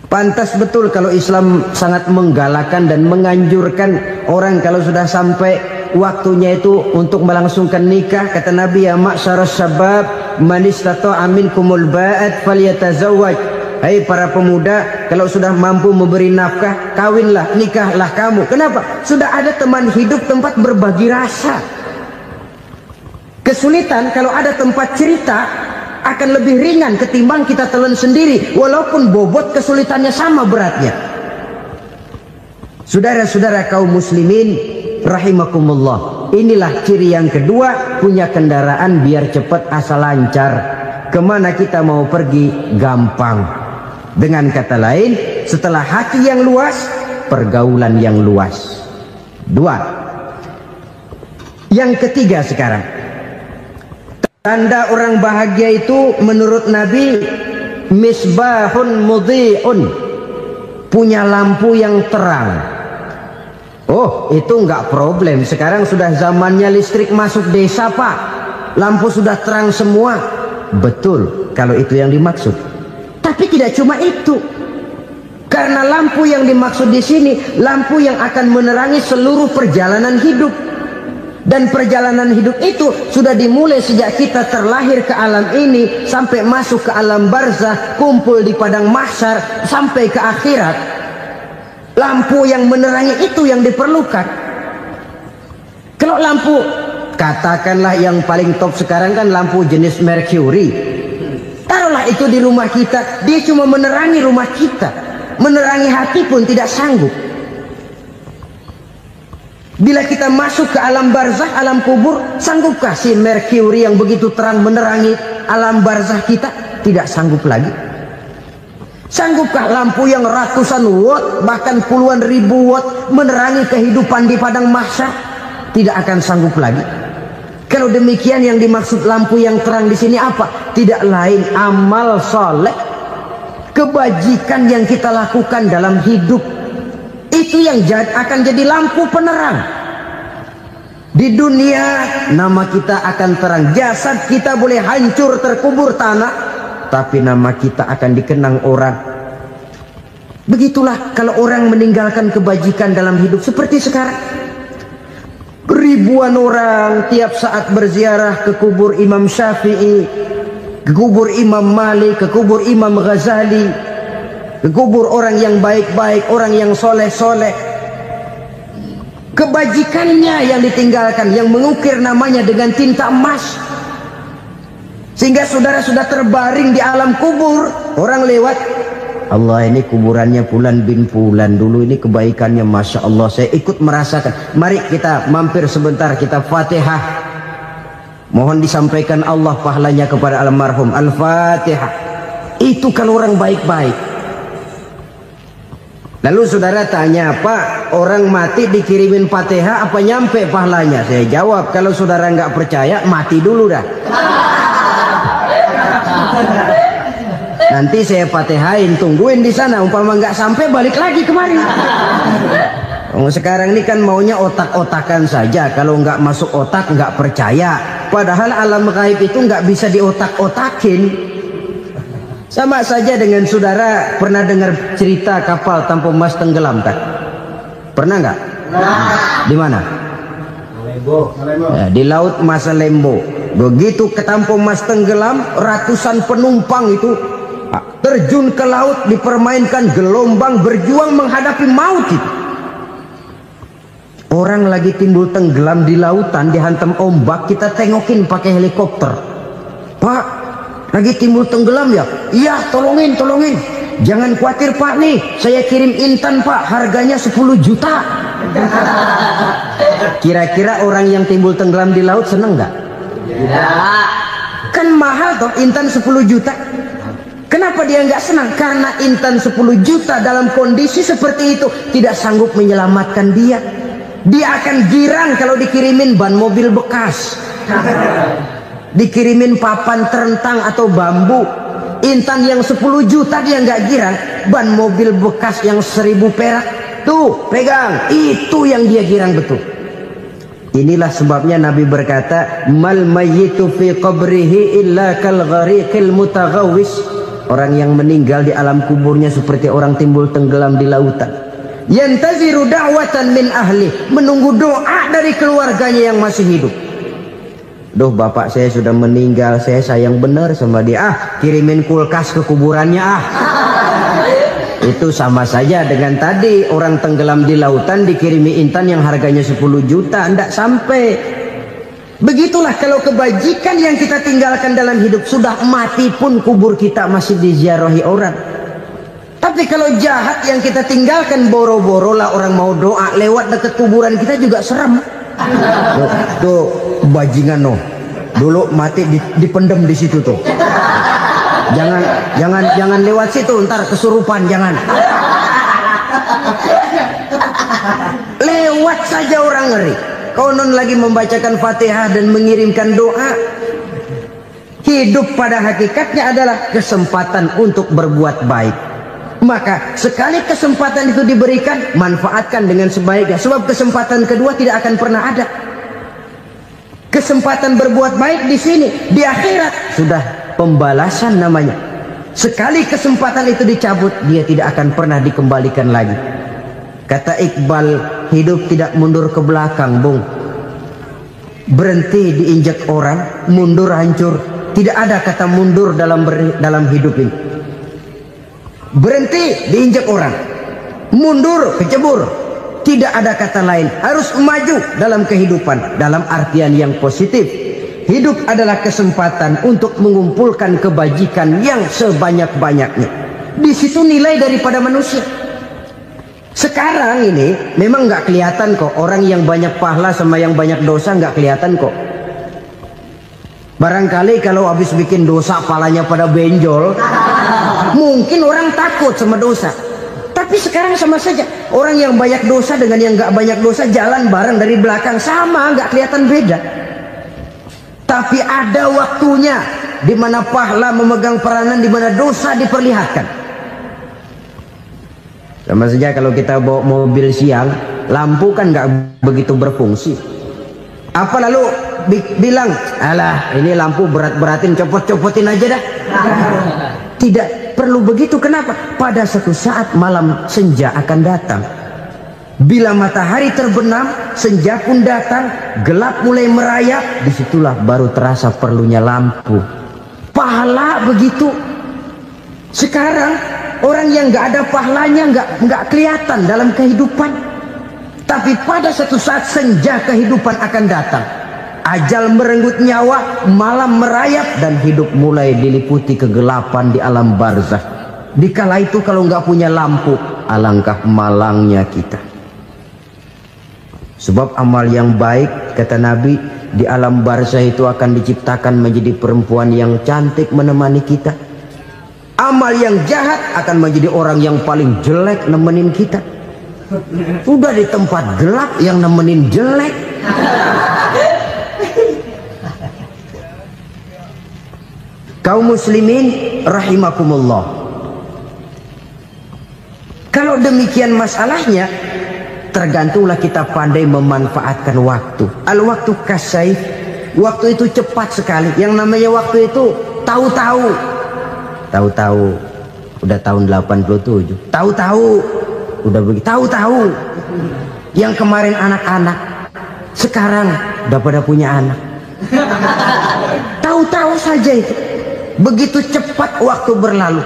Pantas betul kalau Islam sangat menggalakkan dan menganjurkan orang kalau sudah sampai waktunya itu untuk melangsungkan nikah. Kata Nabi, ya ma'syaras syabab man istata'a minkumul ba'at falyatazawwaj. Hai para pemuda, kalau sudah mampu memberi nafkah, kawinlah, nikahlah kamu. Kenapa? Sudah ada teman hidup, tempat berbagi rasa. Kesulitan kalau ada tempat cerita akan lebih ringan ketimbang kita telan sendiri, walaupun bobot kesulitannya sama beratnya. Saudara-saudara kaum muslimin rahimakumullah, inilah ciri yang kedua, punya kendaraan biar cepat asal lancar. Kemana kita mau pergi gampang. Dengan kata lain, setelah hati yang luas, pergaulan yang luas. Dua. Yang ketiga sekarang, tanda orang bahagia itu menurut Nabi misbahun mudhi'un, punya lampu yang terang. Oh, itu enggak problem. Sekarang sudah zamannya listrik masuk desa, Pak. Lampu sudah terang semua. Betul, kalau itu yang dimaksud. Tapi tidak cuma itu. Karena lampu yang dimaksud di sini, lampu yang akan menerangi seluruh perjalanan hidup. Dan perjalanan hidup itu sudah dimulai sejak kita terlahir ke alam ini, sampai masuk ke alam barzah, kumpul di padang mahsyar, sampai ke akhirat. Lampu yang menerangi itu yang diperlukan. Kalau lampu, katakanlah yang paling top sekarang kan lampu jenis Mercury. Taruhlah itu di rumah kita, dia cuma menerangi rumah kita. Menerangi hati pun tidak sanggup. Bila kita masuk ke alam barzah, alam kubur, sanggupkah si Mercury yang begitu terang menerangi alam barzah kita? Tidak sanggup lagi. Sanggupkah lampu yang ratusan watt, bahkan puluhan ribu watt menerangi kehidupan di padang mahsyar? Tidak akan sanggup lagi. Kalau demikian, yang dimaksud lampu yang terang di sini apa? Tidak lain amal soleh, kebajikan yang kita lakukan dalam hidup. Itu yang akan jadi lampu penerang. Di dunia nama kita akan terang. Jasad kita boleh hancur terkubur tanah, tapi nama kita akan dikenang orang. Begitulah kalau orang meninggalkan kebajikan dalam hidup seperti sekarang. Ribuan orang tiap saat berziarah ke kubur Imam Syafi'i, ke kubur Imam Malik, ke kubur Imam Ghazali, ke kubur orang yang baik-baik, orang yang soleh-soleh. Kebajikannya yang ditinggalkan, yang mengukir namanya dengan tinta emas. Sehingga saudara sudah terbaring di alam kubur. Orang lewat, Allah, ini kuburannya Fulan bin Fulan, dulu ini kebaikannya Masya Allah, saya ikut merasakan. Mari kita mampir sebentar, kita Fatihah. Mohon disampaikan Allah pahalanya kepada almarhum. Al-Fatihah. Itu kalau orang baik-baik. Lalu saudara tanya, Pak, orang mati dikirimin Fatihah apa nyampe pahalanya? Saya jawab, kalau saudara nggak percaya, mati dulu dah. Nanti saya Fatihain, tungguin di sana. Umpama nggak sampai, balik lagi kemari. Sekarang ini kan maunya otak-otakan saja. Kalau nggak masuk otak, nggak percaya. Padahal alam gaib itu nggak bisa diotak-otakin. Sama saja dengan saudara pernah dengar cerita kapal Tampo Mas tenggelam tak? Pernah nggak? Di mana? Ya, di laut Masalembo. Begitu ke Tampo Mas tenggelam, ratusan penumpang itu terjun ke laut, dipermainkan gelombang, berjuang menghadapi maut itu. Orang lagi timbul tenggelam di lautan, dihantam ombak, kita tengokin pakai helikopter. Pak, lagi timbul tenggelam ya? Iya, tolongin. Jangan khawatir Pak, nih saya kirim intan Pak, harganya 10 juta. Kira-kira orang yang timbul tenggelam di laut seneng nggak? Tidak. Kan mahal toh intan 10 juta. Kenapa dia nggak senang? Karena intan 10 juta dalam kondisi seperti itu tidak sanggup menyelamatkan dia. Dia akan girang kalau dikirimin ban mobil bekas, dikirimin papan terentang atau bambu. Intan yang 10 juta dia nggak girang. Ban mobil bekas yang 1000 perak, tuh pegang, itu yang dia girang betul. Inilah sebabnya Nabi berkata, mal mayyitu fi qabrihi illa kal ghariqil mutaghawwis. Orang yang meninggal di alam kuburnya seperti orang timbul tenggelam di lautan. Yantaziru da'watan min ahli, menunggu doa dari keluarganya yang masih hidup. Duh, bapak saya sudah meninggal, saya sayang benar sama dia. Kirimin kulkas ke kuburannya Itu sama saja dengan tadi orang tenggelam di lautan dikirimi intan yang harganya 10 juta, tidak sampai. Begitulah kalau kebajikan yang kita tinggalkan dalam hidup, sudah mati pun kubur kita masih diziarahi orang. Tapi kalau jahat yang kita tinggalkan, boro-boro lah orang mau doa lewat dekat kuburan kita juga serem. Tuh bajingan no, dulu mati dipendem di situ tuh. Jangan lewat situ, ntar kesurupan, jangan. Lewat saja orang ngeri. Konon lagi membacakan Fatihah dan mengirimkan doa. Hidup pada hakikatnya adalah kesempatan untuk berbuat baik. Maka sekali kesempatan itu diberikan, manfaatkan dengan sebaiknya. Sebab kesempatan kedua tidak akan pernah ada. Kesempatan berbuat baik di sini, di akhirat sudah pembalasan namanya. Sekali kesempatan itu dicabut, dia tidak akan pernah dikembalikan lagi. Kata Iqbal, hidup tidak mundur ke belakang, Bung. Berhenti diinjak orang, mundur hancur. Tidak ada kata mundur dalam hidup ini. Berhenti diinjak orang, mundur kecebur. Tidak ada kata lain. Harus maju dalam kehidupan, dalam artian yang positif. Hidup adalah kesempatan untuk mengumpulkan kebajikan yang sebanyak-banyaknya. Di situ nilai daripada manusia. Sekarang ini memang nggak kelihatan kok, orang yang banyak pahala sama yang banyak dosa nggak kelihatan kok. Barangkali kalau habis bikin dosa palanya pada benjol, mungkin orang takut sama dosa. Tapi sekarang sama saja, orang yang banyak dosa dengan yang nggak banyak dosa jalan bareng dari belakang, sama, nggak kelihatan beda. Tapi ada waktunya di mana pahala memegang peranan, di mana dosa diperlihatkan. Sama saja kalau kita bawa mobil siang, lampu kan nggak begitu berfungsi. Apa lalu bilang, alah ini lampu berat-beratin, copot-copotin aja dah. Tidak perlu begitu. Kenapa? Pada suatu saat malam senja akan datang. Bila matahari terbenam, senja pun datang, gelap mulai merayap, disitulah baru terasa perlunya lampu. Pahala begitu. Sekarang orang yang nggak ada pahalanya nggak kelihatan dalam kehidupan. Tapi pada suatu saat senja kehidupan akan datang. Ajal merenggut nyawa, malam merayap, dan hidup mulai diliputi kegelapan di alam barzakh. Dikala itu kalau nggak punya lampu, alangkah malangnya kita. Sebab amal yang baik, kata Nabi, di alam barzakh itu akan diciptakan menjadi perempuan yang cantik menemani kita. Amal yang jahat akan menjadi orang yang paling jelek nemenin kita. Udah di tempat gelap yang nemenin jelek. Kaum muslimin rahimakumullah. Kalau demikian masalahnya, tergantunglah kita pandai memanfaatkan waktu. Al-waktu kasayf. Waktu itu cepat sekali. Yang namanya waktu itu tahu-tahu. Tahu-tahu. Udah tahun 87. Tahu-tahu. Udah begitu. Tahu-tahu. Yang kemarin anak-anak, sekarang udah pada punya anak. Tahu-tahu saja itu. Begitu cepat waktu berlalu.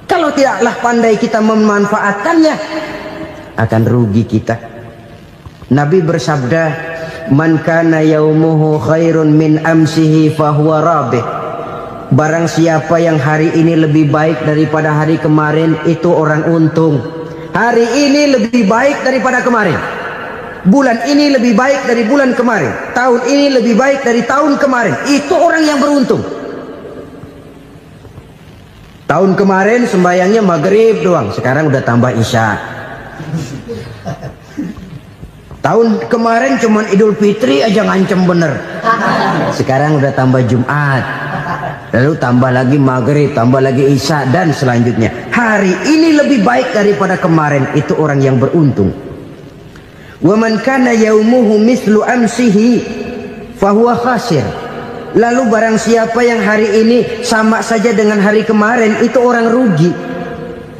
Kalau tidaklah pandai kita memanfaatkannya, akan rugi kita. Nabi bersabda, "Man kana yaumuhu khairun min amsihi fahuwa rabih." Barang siapa yang hari ini lebih baik daripada hari kemarin, itu orang untung. Hari ini lebih baik daripada kemarin. Bulan ini lebih baik dari bulan kemarin. Tahun ini lebih baik dari tahun kemarin. Itu orang yang beruntung. Tahun kemarin sembayangnya maghrib doang, sekarang udah tambah isya. Tahun kemarin cuman Idul Fitri aja ngancem bener, sekarang udah tambah Jumat, lalu tambah lagi maghrib, tambah lagi isya, dan selanjutnya. Hari ini lebih baik daripada kemarin, itu orang yang beruntung. Wa man kana yaumuhu mislu amsihi fahuwa khasir. Lalu barang siapa yang hari ini sama saja dengan hari kemarin, itu orang rugi.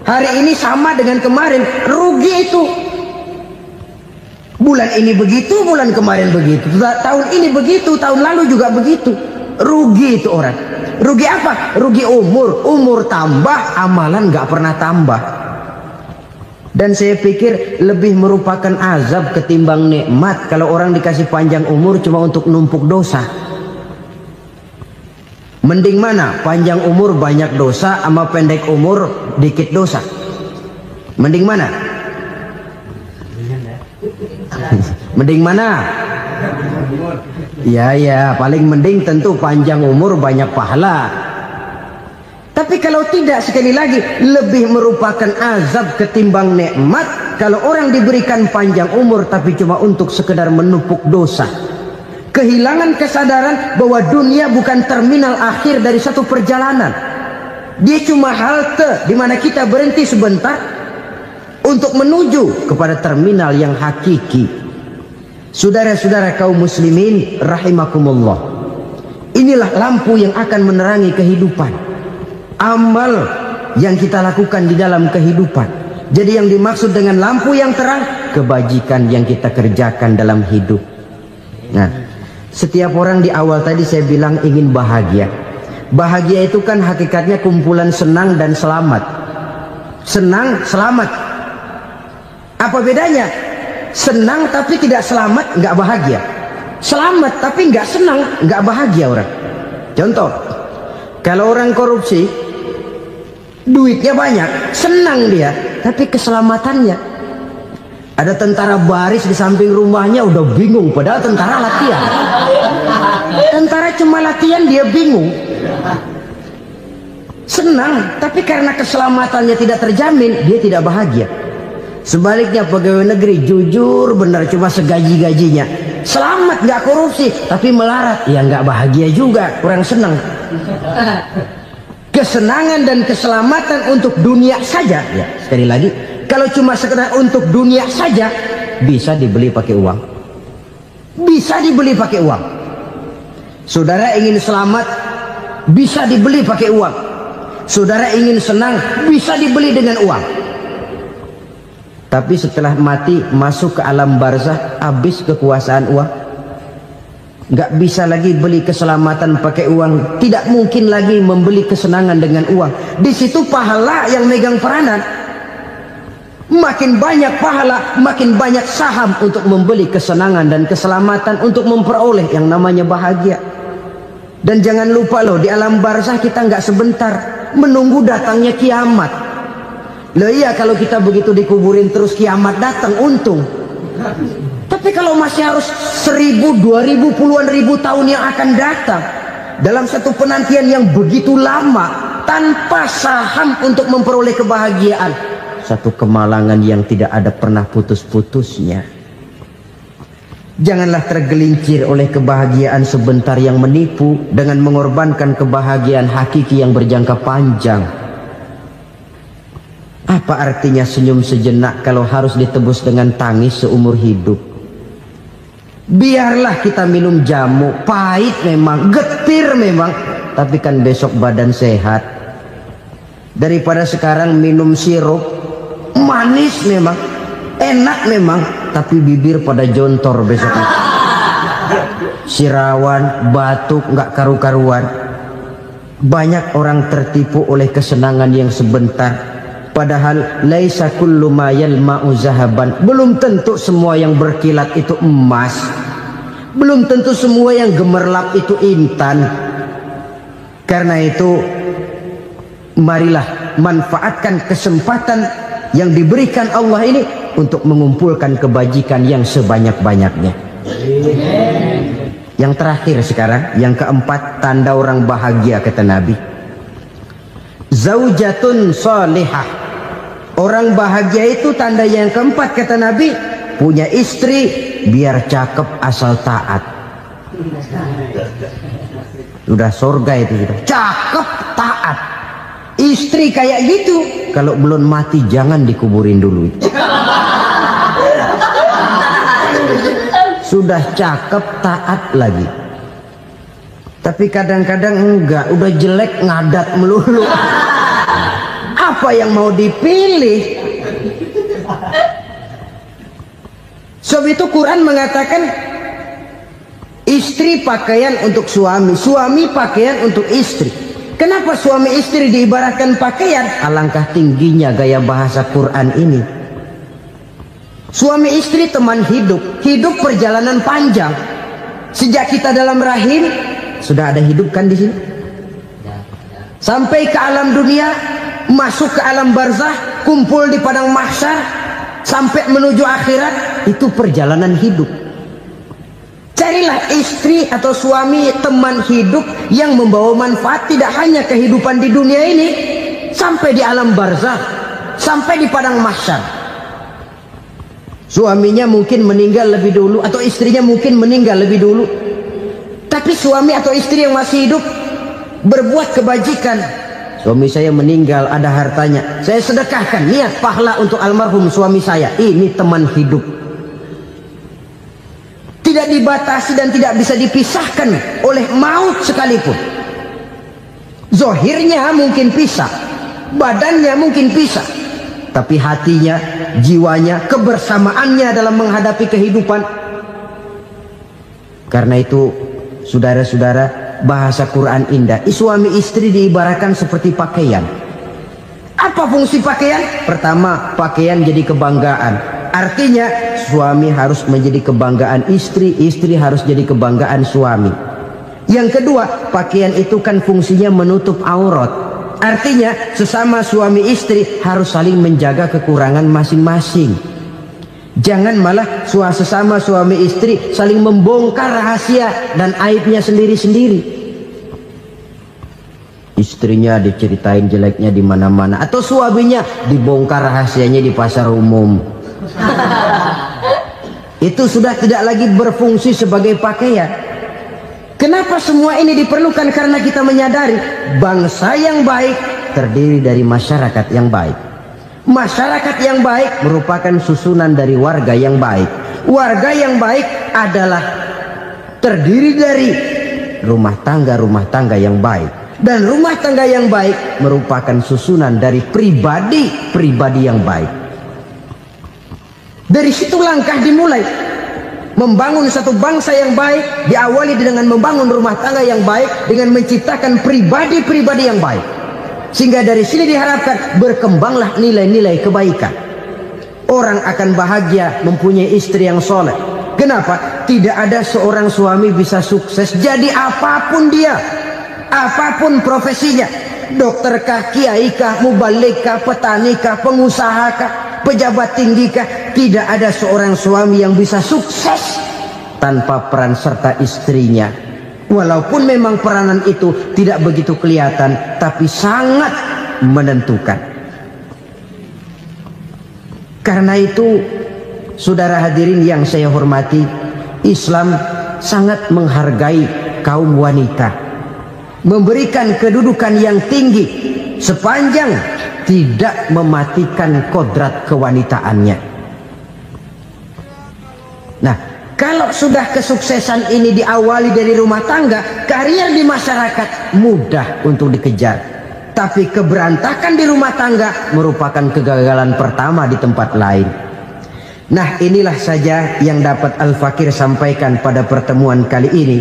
Hari ini sama dengan kemarin, rugi itu. Bulan ini begitu, bulan kemarin begitu, tahun ini begitu, tahun lalu juga begitu. Rugi itu orang. Rugi apa? Rugi umur. Umur tambah, amalan gak pernah tambah. Dan saya pikir lebih merupakan azab ketimbang nikmat kalau orang dikasih panjang umur cuma untuk numpuk dosa. Mending mana? Panjang umur banyak dosa sama pendek umur dikit dosa? Mending mana? Mending mana? Ya, paling mending tentu panjang umur banyak pahala. Tapi kalau tidak, sekali lagi, lebih merupakan azab ketimbang nikmat kalau orang diberikan panjang umur tapi cuma untuk sekedar menumpuk dosa. Kehilangan kesadaran bahwa dunia bukan terminal akhir dari satu perjalanan. Dia cuma halte di mana kita berhenti sebentar untuk menuju kepada terminal yang hakiki. Saudara-saudara kaum muslimin rahimakumullah, inilah lampu yang akan menerangi kehidupan. Amal yang kita lakukan di dalam kehidupan. Jadi yang dimaksud dengan lampu yang terang, kebajikan yang kita kerjakan dalam hidup. Nah, setiap orang di awal tadi saya bilang ingin bahagia. Bahagia itu kan hakikatnya kumpulan senang dan selamat. Senang, selamat. Apa bedanya? Senang tapi tidak selamat, nggak bahagia. Selamat tapi nggak senang, nggak bahagia orang. Contoh, kalau orang korupsi, duitnya banyak, senang dia, tapi keselamatannya. Ada tentara baris di samping rumahnya udah bingung, padahal tentara latihan. Tentara cuma latihan, dia bingung. Senang, tapi karena keselamatannya tidak terjamin, dia tidak bahagia. Sebaliknya pegawai negeri jujur benar, cuma segaji-gajinya, selamat nggak korupsi, tapi melarat, ya nggak bahagia juga, kurang senang. Kesenangan dan keselamatan untuk dunia saja, ya sekali lagi, kalau cuma sekedar untuk dunia saja, bisa dibeli pakai uang. Bisa dibeli pakai uang. Saudara ingin selamat, bisa dibeli pakai uang. Saudara ingin senang, bisa dibeli dengan uang. Tapi setelah mati, masuk ke alam barzah, habis kekuasaan uang. Nggak bisa lagi beli keselamatan pakai uang. Tidak mungkin lagi membeli kesenangan dengan uang. Di situ pahala yang megang peranan. Makin banyak pahala, makin banyak saham untuk membeli kesenangan dan keselamatan, untuk memperoleh yang namanya bahagia. Dan jangan lupa loh, di alam barzah kita nggak sebentar, menunggu datangnya kiamat. Loh iya, kalau kita begitu dikuburin terus kiamat datang, untung. Tapi kalau masih harus 1000, 2000, puluhan ribu tahun yang akan datang, dalam satu penantian yang begitu lama, tanpa saham untuk memperoleh kebahagiaan, satu kemalangan yang tidak ada pernah putus-putusnya. Janganlah tergelincir oleh kebahagiaan sebentar yang menipu dengan mengorbankan kebahagiaan hakiki yang berjangka panjang. Apa artinya senyum sejenak kalau harus ditebus dengan tangis seumur hidup? Biarlah kita minum jamu, pahit memang, getir memang, tapi kan besok badan sehat. Daripada sekarang minum sirup, manis memang, enak memang, tapi bibir pada jontor besok itu. Sirawan, batuk, nggak karu-karuan. Banyak orang tertipu oleh kesenangan yang sebentar. Padahal laisa kullu ma yalma'u zahaban. Belum tentu semua yang berkilat itu emas. Belum tentu semua yang gemerlap itu intan. Karena itu, marilah manfaatkan kesempatan yang diberikan Allah ini untuk mengumpulkan kebajikan yang sebanyak-banyaknya. Yang terakhir sekarang, yang keempat, tanda orang bahagia kata Nabi. Zaujatun salihah. Orang bahagia itu tanda yang keempat kata Nabi, punya istri biar cakep asal taat. Sudah surga itu sudah. Cakep taat. Istri kayak gitu, kalau belum mati jangan dikuburin dulu. Sudah cakep taat lagi. Tapi kadang-kadang enggak, udah jelek ngadat melulu. Apa yang mau dipilih? Sebab itu Quran mengatakan istri pakaian untuk suami, suami pakaian untuk istri. Kenapa suami istri diibaratkan pakaian? Alangkah tingginya gaya bahasa Quran ini. Suami istri teman hidup, hidup perjalanan panjang. Sejak kita dalam rahim sudah ada hidup kan di sini. Sampai ke alam dunia, masuk ke alam barzah, kumpul di padang mahsyar, sampai menuju akhirat, itu perjalanan hidup. Carilah istri atau suami, teman hidup yang membawa manfaat tidak hanya kehidupan di dunia ini, sampai di alam barzah, sampai di padang mahsyar. Suaminya mungkin meninggal lebih dulu, atau istrinya mungkin meninggal lebih dulu. Tapi suami atau istri yang masih hidup berbuat kebajikan, suami saya meninggal, ada hartanya, saya sedekahkan, niat pahala untuk almarhum suami saya. Ini teman hidup, tidak dibatasi dan tidak bisa dipisahkan oleh maut sekalipun. Zohirnya mungkin pisah, badannya mungkin pisah, tapi hatinya, jiwanya, kebersamaannya dalam menghadapi kehidupan. Karena itu saudara-saudara, bahasa Quran indah. Suami istri diibaratkan seperti pakaian. Apa fungsi pakaian? Pertama, pakaian jadi kebanggaan. Artinya suami harus menjadi kebanggaan istri, istri harus jadi kebanggaan suami. Yang kedua, pakaian itu kan fungsinya menutup aurat. Artinya sesama suami istri harus saling menjaga kekurangan masing-masing. Jangan malah sesama suami istri saling membongkar rahasia dan aibnya sendiri-sendiri. Istrinya diceritain jeleknya di mana-mana, atau suaminya dibongkar rahasianya di pasar umum. Itu sudah tidak lagi berfungsi sebagai pakaian. Kenapa semua ini diperlukan? Karena kita menyadari bangsa yang baik terdiri dari masyarakat yang baik. Masyarakat yang baik merupakan susunan dari warga yang baik. Warga yang baik adalah terdiri dari rumah tangga yang baik. Dan rumah tangga yang baik merupakan susunan dari pribadi yang baik. Dari situ langkah dimulai. Membangun satu bangsa yang baik diawali dengan membangun rumah tangga yang baik, dengan menciptakan pribadi-pribadi yang baik. Sehingga dari sini diharapkan berkembanglah nilai-nilai kebaikan. Orang akan bahagia mempunyai istri yang soleh. Kenapa? Tidak ada seorang suami bisa sukses jadi apapun dia, apapun profesinya. Dokterkah, kiaikah, mubalikah, petanikah, pengusahakah, pejabat tinggikah. Tidak ada seorang suami yang bisa sukses tanpa peran serta istrinya. Walaupun memang peranan itu tidak begitu kelihatan, tapi sangat menentukan. Karena itu, saudara hadirin yang saya hormati, Islam sangat menghargai kaum wanita, memberikan kedudukan yang tinggi sepanjang tidak mematikan kodrat kewanitaannya. Nah, kalau sudah kesuksesan ini diawali dari rumah tangga, karier di masyarakat mudah untuk dikejar. Tapi keberantakan di rumah tangga merupakan kegagalan pertama di tempat lain. Nah, inilah saja yang dapat Al-Fakir sampaikan pada pertemuan kali ini.